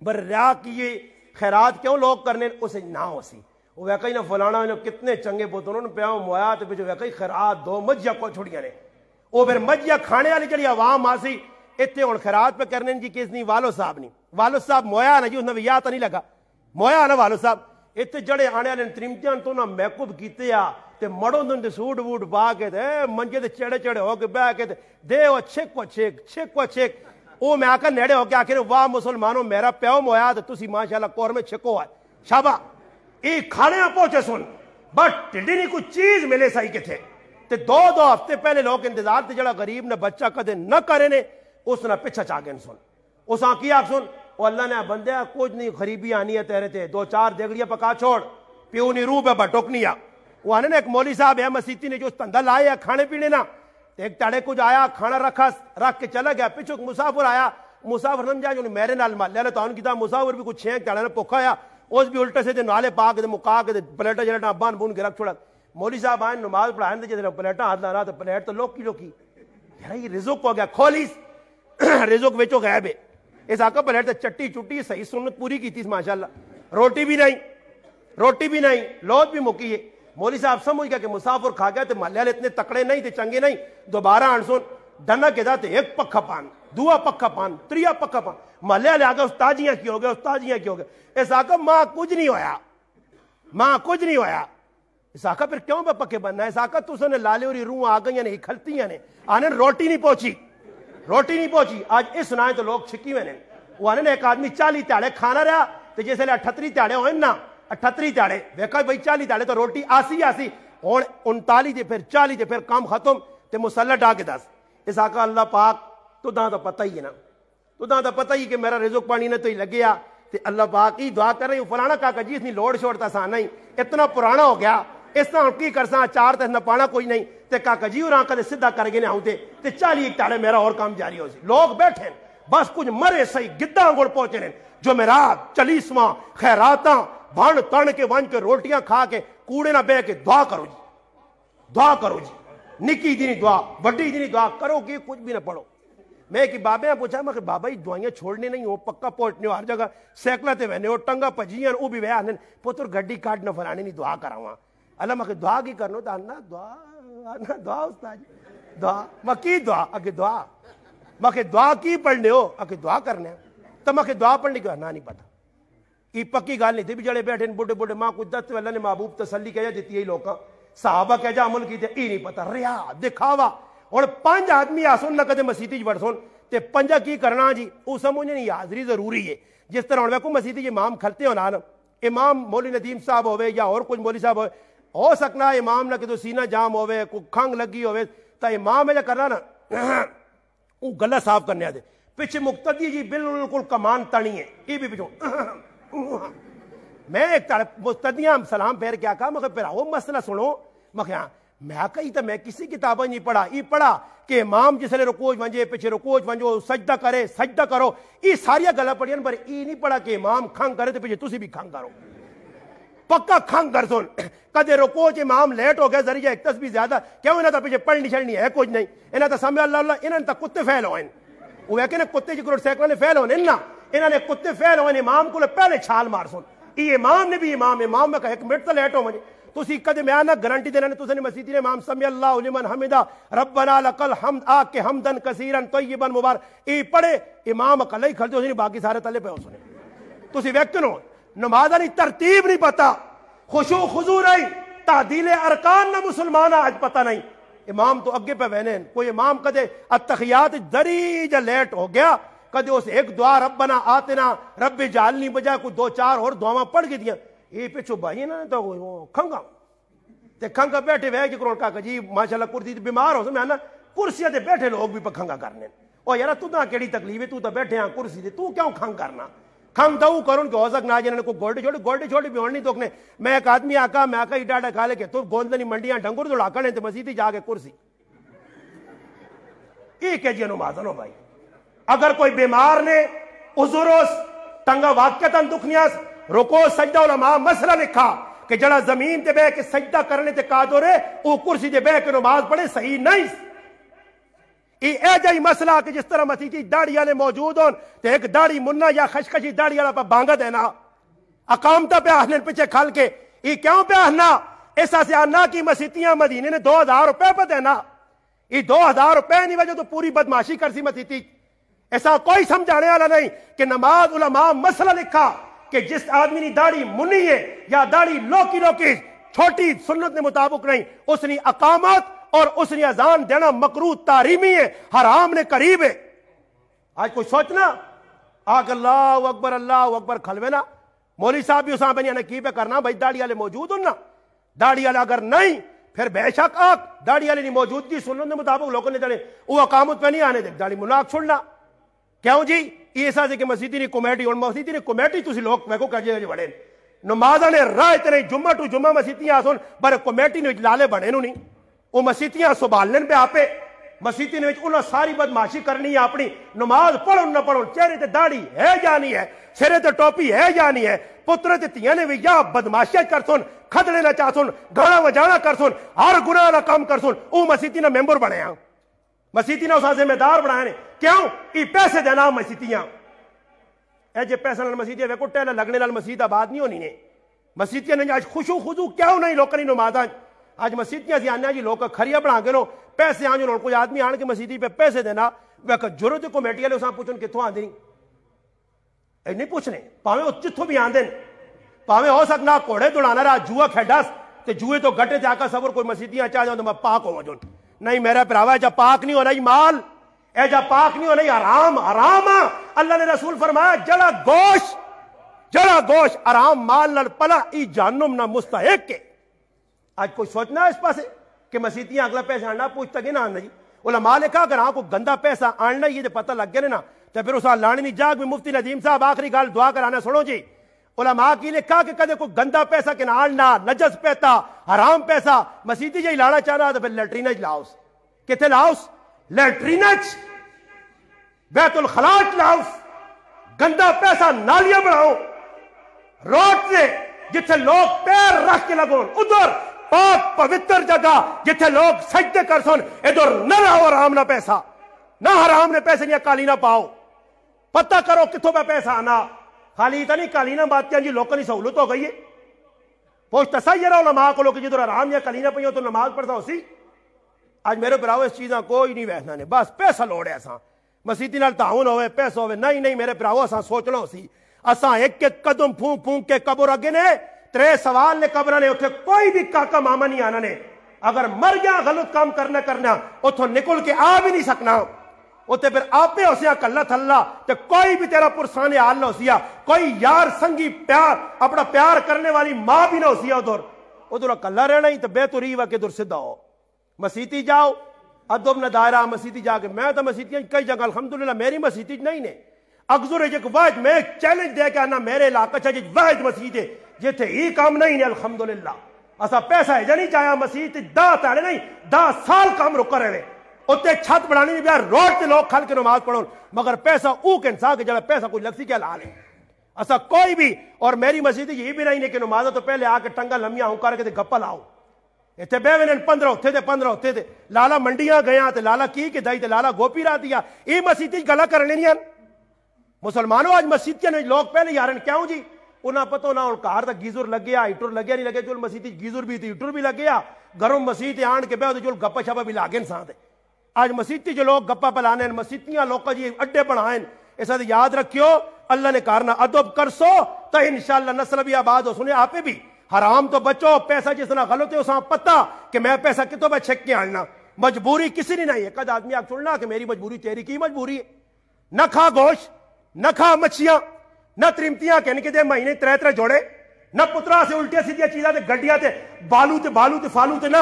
بر ریا کیے خیرات کیوں لوگ کرنے اسے نہ ہو سی وہ ویکئی نہ فلانا انہوں کتنے چنگے بوتوں نے پیاؤں مویا تو پھر ویکئی خیرات دو مجھیا کو چھوڑیا نے وہ پھر مجھیا کھانے والی جڑی عوام آسی اتنے ہوں خیرات پہ کرنے جی کس نہیں والو صاحب مویا نا جی اس نے یاد تو نہیں لگا مویا آنا والو صاحب اتنے جڑے آنے والے ترمتیاں تو نہ میک اپ کیتے آ تے مڑوں دے سوٹ بوٹ پا کے تے منجے تے چڑے چڑے ہو کے بہ کے دے او چھک چھک او میں آکر نیڑے ہو کے آخر واہ مسلمانوں میرا پیو مویا تے تسی ماشاءاللہ قورمے چھکو ہے شابا ای کھانے پہنچے سن بٹ ٹڈی نہیں کوئی چیز ملے صحیح کے تھے تے دو ہفتے پہلے لوگ انتظار تے جڑا غریب نے بچہ کدے نہ کرے نے اس نے پیچھا چاہ گئے سن اس آن کی آپ سن وہ اللہ نے بندے کچھ نہیں غریبی آنی ہے تیرے تے 2-4 دیگڑیاں پکا چھوڑ پیو نہیں روح ہے بٹوک نہیں آ وہ آنے نے ایک مولوی صاحب ہے مسیتی نے جو تندہ لائے کھانے پینے نا ایک تڑے کچھ آیا کھانا رکھ کے چلا گیا پیچھو مسافر آیا مسافر نم جائے جو میرے نال مال لے تو ان کی تا مسافر بھی کچھ چھینک تڑے نے پوکھا آیا اس بھی الٹے سے نالے پا کے مکا کے پلیٹا جلٹا بان بون کے رکھ چھوڑا مولوی صاحب آئے نماز پڑھائیں دے جیسے پلیٹا ہاتھ لانا تو پلیٹ تو لوکی یار یہ رزق ہو گیا کھولیس رزق ویچو غیب ہے اس آقا پلیٹ تو چٹی چٹی صحیح سنت پوری کی تھی ماشاءاللہ روٹی بھی نہیں لوٹ بھی مکی ہے مولوی صاحب سمجھ گیا کہ مسافر کھا گیا تو محلے والے اتنے تکڑے نہیں تھے چنگے نہیں دوبارہ آنسون ڈنا کے داتے ایک پکھا پان دوا پکھا پان تریا پکھا پان محلے والے آگے استاجیاں کی ہو گئے اس آقا ماں کچھ نہیں ہویا اس آقا پھر کیوں پہ پکے بننا ہے اس آقا تو نے لالے اور روح آ گئی نہیں کھلتی ہیں آنے روٹی نہیں پہنچی آج اس نائیں تو لوگ چھکی ہوئے ہیں وہ آنے ایک آدمی 40 تیاڑے کھانا رہا تو جیسے 38 تیاڑے ہوئے نا 38 تیاڑے ویکھا بھائی 40 تیاڑے تو روٹی آسی اور 39 دے پھر 40 دے پھر کام ختم تے مسلح ڈا کے دس اس آقا اللہ پاک تو داں تو پتہ ہی ہے نا تو داں تو پتہ ہی کہ میرا رزق پانی نہ تو ہی لگیا تے اللہ پاک ہی دعا کر رہی ہوں فلانا کاکا جی اس نے لوڑ چھوڑتا سا نہیں اتنا پرانا ہو گیا اس طرح کی کرساں 4 تے نہ پانا کوئی نہیں تے کاکا جی اور آنکھ دے سدھا کر گئے نہ تے 40 تیاڑے میرا اور کام جاری ہو سی لوگ بیٹھے بس کچھ مرے صحیح گداں گڑ پہنچے ہیں جو میرا چلیسواں خیراتاں بھان تن کے ون کے روٹیاں کھا کے کوڑے نہ بہ کے دعا کرو جی نکی دی نہیں دعا بڑی دی نہیں دعا کرو کہ کچھ بھی نہ پڑھو میں کہ بابے پوچھا میں کہ بابا یہ دعائیں چھوڑنے نہیں ہو پکا پہنچنے ہو ہر جگہ سیکلا تے وہنے ہو ٹنگا پجیاں وہ بھی وہاں پتر گڈی کاٹ نہ فلانے نہیں دعا کراواں اللہ میں کہ دعا کی کرنو تو آنا دعا استاد دعا میں کی دعا اگے دعا میں کہ دعا کی پڑھنے ہو اگے دعا کرنے تو میں کہ دعا پڑھنے کی نہ نہیں پتا یہ پکی گال نہیں تھی بھی جڑے بیٹھے بڑھے ماں کچھ دست اللہ نے محبوب تسلی کہہ دیتی ہے لوگاں صحابہ کہہ جا عمل کی تھے یہ نہیں پتا ریا دکھاوا اور 5 آدمی آسن نہ کدے مسیتی بڑھ سن تے 5 کی کرنا جی وہ سمجھنے نہیں حاضری ضروری ہے جس طرح ویکو مسیتی امام کھلتے ہو نا امام مولوی ندیم صاحب ہوئے یا اور کچھ مولوی صاحب ہو سکنا امام نہ کہ سینہ جام ہوئے کوئی کھنگ لگی ہوئے تو امام ہے کرنا نا وہ گلا صاف کرنے دے پیچھے مقتدی جی بالکل کمان تڑی ہے یہ بھی پیچھو میں ایک مقتدیاں سلام پھیر کیا کہا میں پھر وہ مسئلہ سنو میں کہی تو میں کسی کتاب نہیں پڑھا یہ پڑھا کہ امام جس لئے رکوج ونجے پیچھے رکوج ونجو سجدہ کرے سجدہ کرو یہ ساری گلا پڑھیں پر یہ نہیں پڑھا کہ امام کھنگ کرے تو پیچھے تسی بھی کھنگ کرو پکا کھنگ کر سن کدے رکوج امام لیٹ ہو گیا ذریعہ ایک تسبیح زیادہ کیوں انہاں تا پیچھے پڑھنی چھڑنی ہے کچھ نہیں انہاں تا سمع اللہ اللہ انہاں تا کتے فیل ہوئیں وہ ہے کہ کتے جی کروڑ سیکڑوں نے فیل ہوئیں نا انہاں نے کتے فیل ہوئیں امام کو پہلے چھال مار سن یہ امام نے بھی امام میں کہا 1 منٹ تو لیٹ ہو مجھے تسی کدے میں آنا گارنٹی دینا تسی نے مسیح نے امام سمع اللہ لمن حمدہ ربنا لکل حمد آگ کے حمدن کثیرن طیبن مبارک یہ پڑھے امام اکلے ہی کھلتے ہو باقی سارے تلے پہ ہو سنے تسی ویکن ہو نمازہ نہیں ترتیب نہیں پتا خشوع خضوع نہیں تعدیل ارکان نہ مسلمان آج پتہ نہیں امام تو اگے پہ وینے کوئی امام کدے التحیات دری جا لیٹ ہو گیا کدے اس ایک دعا ربنا آتنا رب جعلنی بجائے کوئی 2-4 اور دعاواں پڑھ کے دیا یہ پیچھو بھائی نا تو کھنگا تے کھنگا بیٹھے ہوئے کہ کروڑ کا جی ماشاءاللہ کرسی تے بیمار ہو سمجھا نا کرسیاں تے بیٹھے لوگ بھی کھنگا کرنے او یار تو نہ کیڑی تکلیف ہے تو تے بیٹھے ہاں کرسی تے تو کیوں کھنگ کرنا کھنگ تو کرن کہ ہو سکنا جنہاں کو گولڈی چھوڑی بھی ہونی توکنے میں ایک آدمی آکا میں آکا ہی ڈاڈا کھا لے کہ تو گوندنی منڈیاں ڈنگر دوڑا کرنے تے مسیح جا کے کرسی یہ کہ جی نمازن ہو بھائی اگر کوئی بیمار نے عذروس تنگا واقعتاً دکھنیاس رکو سجدہ علماء مسئلہ لکھا کہ جڑا زمین تے بے کے سجدہ کرنے تے قادر ہے او کرسی تے بے کے نماز پڑھے صحیح نہیں یہ جائی مسئلہ کہ جس طرح مسیحی داڑھی والے موجود ہوں تے ایک داڑھی منا یا خشخشی داڑھی والا پہ بانگا دینا اقامتہ پہ آہنے پیچھے کھل کے یہ کیوں پہ آہنا ایسا سے آنا کی مسیحیاں مدینے نے 2000 روپے پہ دینا یہ 2000 روپے نہیں وجہ تو پوری بدماشی کر سی مسیحی ایسا کوئی سمجھانے والا نہیں کہ نماز علماء مسئلہ لکھا کہ جس آدمی نے داڑھی منی ہے یا داڑھی لوکی لوکی چھوٹی سنت کے مطابق نہیں، اس نے اقامت اور اس نے اذان دینا مکروہ تحریمی ہے، حرام نے قریب ہے۔ آج کوئی سوچنا آگ اللہ اکبر کھلوے نا مولوی صاحب بھی اساں بنیا نے کی پہ کرنا بھائی داڑھی والے موجود ہوں نا، داڑھی والا اگر نہیں پھر بے شک آگ داڑھی والے نہیں موجودگی سنت کے مطابق لوگوں نے دڑے وہ اقامت پہ نہیں آنے دے داڑھی مناک چھوڑنا کیوں جی یہ ایسا کہ مسیدی نے کمیٹی اور مسیدی نے کمیٹی تسی لوگ میں کو کہجے جی بڑے نمازاں نے راہ تے جمعہ ٹو جمعہ مسیدیاں سن پر کمیٹی نے لالے بنے نو نہیں وہ مسیدیاں سنبھالن پہ آپے مسیدی نے انہاں ساری بدماشی کرنی ہے اپنی نماز پڑھو نہ پڑھو چہرے تے داڑھی ہے یا نہیں ہے سرے تے ٹوپی ہے یا نہیں ہے پتر تے تیاں نے بھی یا بدماشیاں کر سن کھدڑے نہ چاہ سن گانا وجانا کر سن ہر گناہ نہ کام کر سن او مسیدی نے ممبر بنے ہیں مسیدی نے اساں ذمہ دار بنائے کیوں ای پیسے دینا مسیدیاں اے جے پیسے نال مسیدیاں ویکھو ٹیلا لگنے نال مسجد آباد نہیں ہونی نے مسیدیاں نے اج خشوع خضوع کیوں نہیں لوکاں دی نمازاں اج مسیدیاں سی آنے جی لوگ کھریا بنا کے نو پیسے آن جو کوئی آدمی آن کے مسیدی پہ پیسے دینا ویکھ جرت کمیٹی والے اساں پوچھن کتھوں آندے نہیں اے نہیں پوچھنے پاویں او جتھوں بھی آندے پاویں ہو سکنا گھوڑے دوڑانا رہا جوا کھیڈاس تے جوئے تو گٹے تے آکا صبر کوئی مسیدیاں چاہ جاؤں تو میں پاک ہوں جو نہیں میرا پراوا اے جا پاک نہیں ہونا ہی مال اے جا پاک نہیں ہونا ہی حرام حرام اللہ نے رسول فرمایا جڑا گوشت حرام مال نال پلا ای جہنم نہ مستحق کے آج کوئی سوچنا ہے اس پاسے کہ مسیدیاں اگلا پیسہ آنا پوچھتا کہ نہ آنا جی علماء نے کہا اگر آپ کو گندا پیسہ آنا یہ پتہ لگ گیا نا تو پھر اسا لانی نہیں جاگ میں مفتی ندیم صاحب آخری گال دعا کرانا سنو جی علماء کی نے کہا کہ کدے کوئی گندا پیسہ کہ نہ آنا نجس پیتا حرام پیسہ مسیدی جی لانا چاہنا تو پھر لیٹرینج لاؤس کتے لاؤس لیٹرینج بیت الخلاج لاؤس گندا پیسہ نالیاں بناؤ روڈ سے جتھے لوگ پیر رکھ کے لگو ادھر پاک پوتر جگہ جتھے لوگ سجدے کر سن ادھر نہ لاؤ حرام نہ پیسہ نہ حرام نے پیسے نہیں کالی نہ پاؤ پتہ کرو کتوں پہ پیسہ آنا خالی تا نہیں کالی نہ باتیں جی لوگوں کی سہولت ہو گئی ہے پوچھتا صحیح ہے علماء کو لوگ جدھر حرام یا کالی نہ پہ تو نماز پڑھتا ہو سی آج میرے براؤ اس چیزاں کوئی نہیں ویسنا نے بس پیسہ لوڑ ہے اساں مسیدی نال تعاون ہوئے پیسہ ہوئے نہیں میرے براؤ اساں سوچنا ہو سی اساں ایک ایک قدم پھونک پھونک کے قبر اگے نے ترے سوال نے قبر نے اتنے کوئی بھی کاکا ماما نہیں آنا نے اگر مر گیا غلط کام کرنا اتوں نکل کے آ بھی نہیں سکنا اتنے پھر آپ ہو سیا کلا تھلا تو کوئی بھی تیرا پرسان حال نہ ہو سیا کوئی یار سنگی پیار اپنا پیار کرنے والی ماں بھی نہ ہو سیا ادھر کلا رہنا ہی تو بہتری وا کہ ادھر سیدھا ہو مسیتی جاؤ ادب نہ دائرہ مسیتی جا کے میں تو مسیتیاں کئی جگہ الحمدللہ میری مسیتی نہیں نے اگزور ایک واحد میں چیلنج دے کے آنا میرے علاقہ چاہیے واحد مسجد ہے جیتے ہی کام نہیں ہے الحمدللہ اسا پیسہ ہے جا نہیں چاہیا مسجد 10 تاڑے نہیں 10 سال کام رکا رہے اتنے چھت بڑھانی نہیں بیا روڈ تے لوگ کھل کے نماز پڑھو مگر پیسہ او کے انسان کے جب پیسہ کوئی لگسی کیا لال ہے اسا کوئی بھی اور میری مسجد یہ بھی نہیں کہ نمازہ تو پہلے آ کے ٹنگا لمیاں ہوں کر کے گپا لاؤ اتنے بے ونن 15 ہوتے تھے لالا منڈیاں گیا تے لالا کی کہ دائی تے لالا گوپی را دیا یہ مسجد گلا کر لینی مسلمانوں آج مسجد نے لوگ پہلے یارن کیوں جی انہاں پتہ نہ ان کار تا گیزر لگ گیا ہیٹر لگ گیا نہیں لگے جو مسجد گیزر بھی تھی ہیٹر بھی لگ گیا گرم مسجد آن کے بے جو گپا شپا بھی لاگن ساتھ آج مسجد جو لوگ گپا پلانے مسجدیاں لوگ جی اڈے بنائیں ایسا یاد رکھیو اللہ نے کارنا ادب کرسو تو انشاءاللہ نسل بھی آباد ہو سنے آپ بھی حرام تو بچو پیسہ جس طرح غلط ہے اساں پتہ کہ میں پیسہ کتوں پہ چھک کے آنا مجبوری کسی نے نہیں ہے کد آدمی آپ سننا کہ میری مجبوری تیری کی مجبوری ہے نہ کھا گوشت نہ کھا مچھیاں نہ ترمتیاں کہنے کے دے مہینے 3 جوڑے نہ پترا سے الٹیا سیدھیا چیزاں تے گڈیاں تے بالو تے فالو تے نہ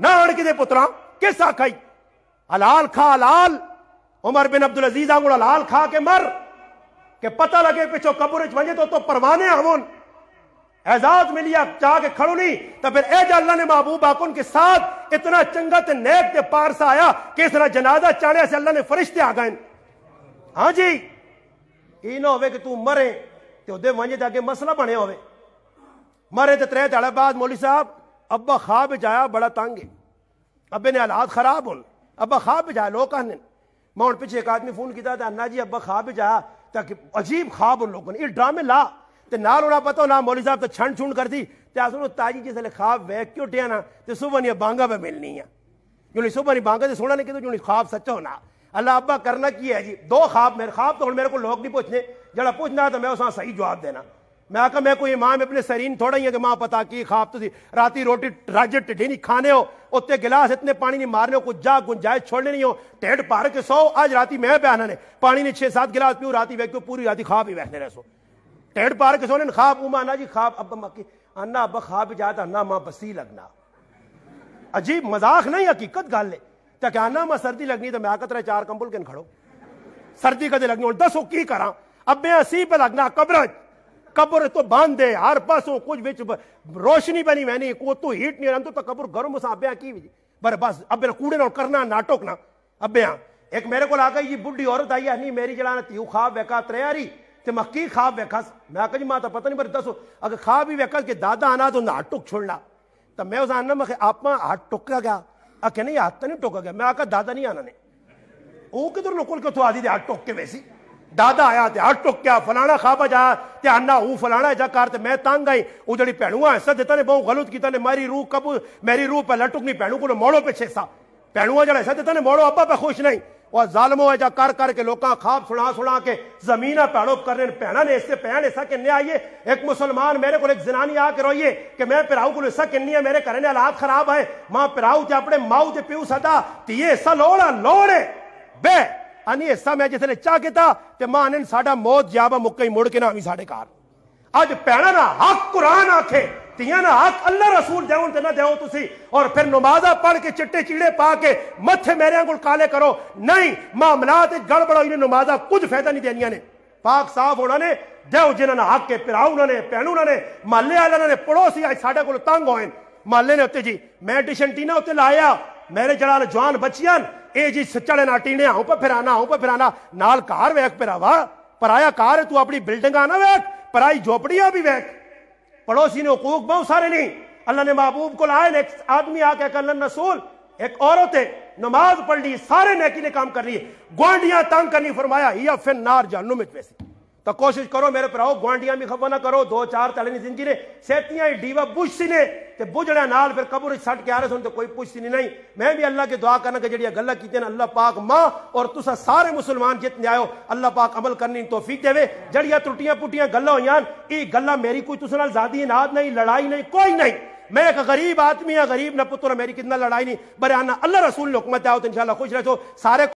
آن کے دے پترا کس آکھائی حلال کھا حلال عمر بن عبدالعزیز آنگوڑ حلال کھا کے مر کہ پتہ لگے پچھو قبر ونجے تو پروانے ہون اعزاز ملیا چاہ کے کھڑو نہیں تو پھر اے جا اللہ نے محبوب آکن کے ساتھ اتنا چنگا تے نیک تے پارسا آیا کہ اس طرح جنازہ چاڑے سے اللہ نے فرشتے آ گئے ہاں جی یہ نہ ہوئے کہ تو مرے تو دے ونجے جا کے مسئلہ بنے ہوئے مرے تے 3 تاڑے بعد مولی صاحب ابا خواب جایا بڑا تانگے ابے نے حالات خراب ہون ابا خواب جایا لوگ کہنے میں ان پیچھے ایک آدمی فون کیتا تھا انا جی ابا خواب جایا تاکہ عجیب خواب ان لوگوں نے یہ ڈرامے لا تے نال ہونا پتہ نہ مولوی صاحب تو چھنڈ چھنڈ کر دی تے اسنو تاجی جس لے خواب ویکھ کیوں ٹیا نا تے صبح نہیں بانگا پہ ملنی ہے جو صبح نہیں بانگا تے سونا نہیں کہ جو خواب سچا ہونا اللہ ابا کرنا کی ہے جی 2 خواب میرے خواب تو میرے کو لوگ نہیں پوچھنے جڑا پوچھنا تو میں اساں صحیح جواب دینا میں آکا میں کوئی امام ابن سیرین تھوڑا ہی ہے کہ ماں پتا کی خواب تسی راتی روٹی راجے ٹھڈی نہیں کھانے ہو اتنے گلاس اتنے پانی نہیں مارنے ہو کچھ جا گنجائش چھوڑنے نہیں ہو ٹھیڈ پار کے سو آج راتی میں بیانا نے پانی نے 6-7 گلاس پیو راتی ویکو پوری راتی خواب ہی ویسنے رہ سو ٹھیڈ پار کے سو نے خواب اوما انا جی خواب ابا مکی انا ابا خواب جاتا انا ماں بسی لگنا عجیب مذاق نہیں حقیقت گل ہے تا کہ انا ماں سردی لگنی تو میں آکا ترے 4 کمبل کے کھڑو سردی کدے لگنی اور دسو کی کراں اب میں اسی پہ لگنا قبر تو باندھے ہر پاسوں کچھ وچ روشنی بنی میں نہیں کو تو ہیٹ نہیں رہن تو قبر گرم سا ابیا کی وجہ پر بس اب کوڑے نہ کرنا ناٹک نہ ابیا ایک میرے کو آ گئی یہ بڈھی عورت آئی ہے نہیں میری جڑا تیو خواب ویکا تریاری تے میں کی خواب ویکھا میں آکا جی ماں تو پتہ نہیں پر دسو اگر خواب ہی ویکھا کہ دادا آنا تو نہ ٹک چھوڑنا تو میں اس آنا میں آپ ہاتھ ٹکا گیا آکے نہیں ہاتھ تو نہیں ٹکا گیا میں آکا دادا نہیں آنا نے وہ کدھر نکل کے تو آدھی دے ہاتھ ٹک کے ویسی دادا آیا تے ہاتھ ٹک کیا فلانا خواب جا تے انا او فلانا جا کار تے میں تانگ آئی او جڑی پہنوا ایسا دیتا نے بہت غلط کیتا نے میری روح پہ لٹک نہیں پہنو کو موڑو پہ 6 سا پہنوا جڑا ایسا دیتا نے موڑو ابا پہ خوش نہیں اور ظالموں ہے جا کر کے لوکاں خواب سنا کے زمینہ پیڑو کرنے پہنا نے اس سے پہن ایسا کہنے آئیے ایک مسلمان میرے کو ایک زنانی آ کے روئیے کہ میں پراؤ کو ایسا کہنی ہے میرے کرنے حالات خراب ہے ماں پراؤ تے اپنے ماؤ تے پیو سدا تیے ایسا لوڑے بے انی ایسا میں جسے چاہ کیتا تے ماں نے ساڑا موت جابا مکئی مڑ کے نہ ہمیں ساڑے کار آج پہنا نا حق قرآن آکھے تیاں نا حق اللہ رسول دیون تے نہ دیون تسی اور پھر نمازہ پڑھ کے چٹے چیڑے پا کے متھے میرے انگل کالے کرو نہیں معاملات گڑبڑ انہیں نمازہ کچھ فائدہ نہیں دینیاں نے پاک صاحب ہونا نے دیو جنہاں نا حق کے پراؤ نے پہنو نے محلے آلہ نے پڑوسی آج ساڑے کو تانگ ہوئیں محلے نے ہوتے جی میں ڈیشنٹینا ہوتے لایا میرے جلال جوان بچیاں اے جی سچڑے نا ٹینے ہوں پہ پھرانا نال کار ویک پراوا پرایا کار ہے تو اپنی بلڈنگ آنا ویک پرائی جھوپڑیاں بھی ویک پڑوسی نے حقوق بہت سارے نہیں اللہ نے محبوب کو لائے ایک آدمی آ کے اللہ رسول ایک عورت ہے نماز پڑھ لی سارے نیکی نے کام کر لیے گوانڈیاں تنگ کرنی فرمایا یا پھر نار جہنم وچ ویسے تو کوشش کرو میرے پراؤ گوانڈیاں بھی خفا نہ کرو 2-4 تلے نہیں زندگی نے سیتیاں ڈیوا بوش سی نے تے بجڑا نال پھر قبر سٹ کے آ رہے سن تو کوئی پوچھ سی نہیں میں بھی اللہ کے دعا کرنا کہ جڑیاں گلاں کیتے ہیں اللہ پاک ماں اور تسا سارے مسلمان جتنے آئے ہو اللہ پاک عمل کرنے توفیق دے جڑیاں ٹوٹیاں پٹیاں گلاں ہویاں ای گلاں میری کوئی تساں نال زیادی اناد نہیں لڑائی نہیں کوئی نہیں میں ایک غریب آدمی ہاں غریب نہ پتر میری کتنا لڑائی نہیں برے آنا اللہ رسول نے حکمت آؤ تو انشاءاللہ خوش رہو سارے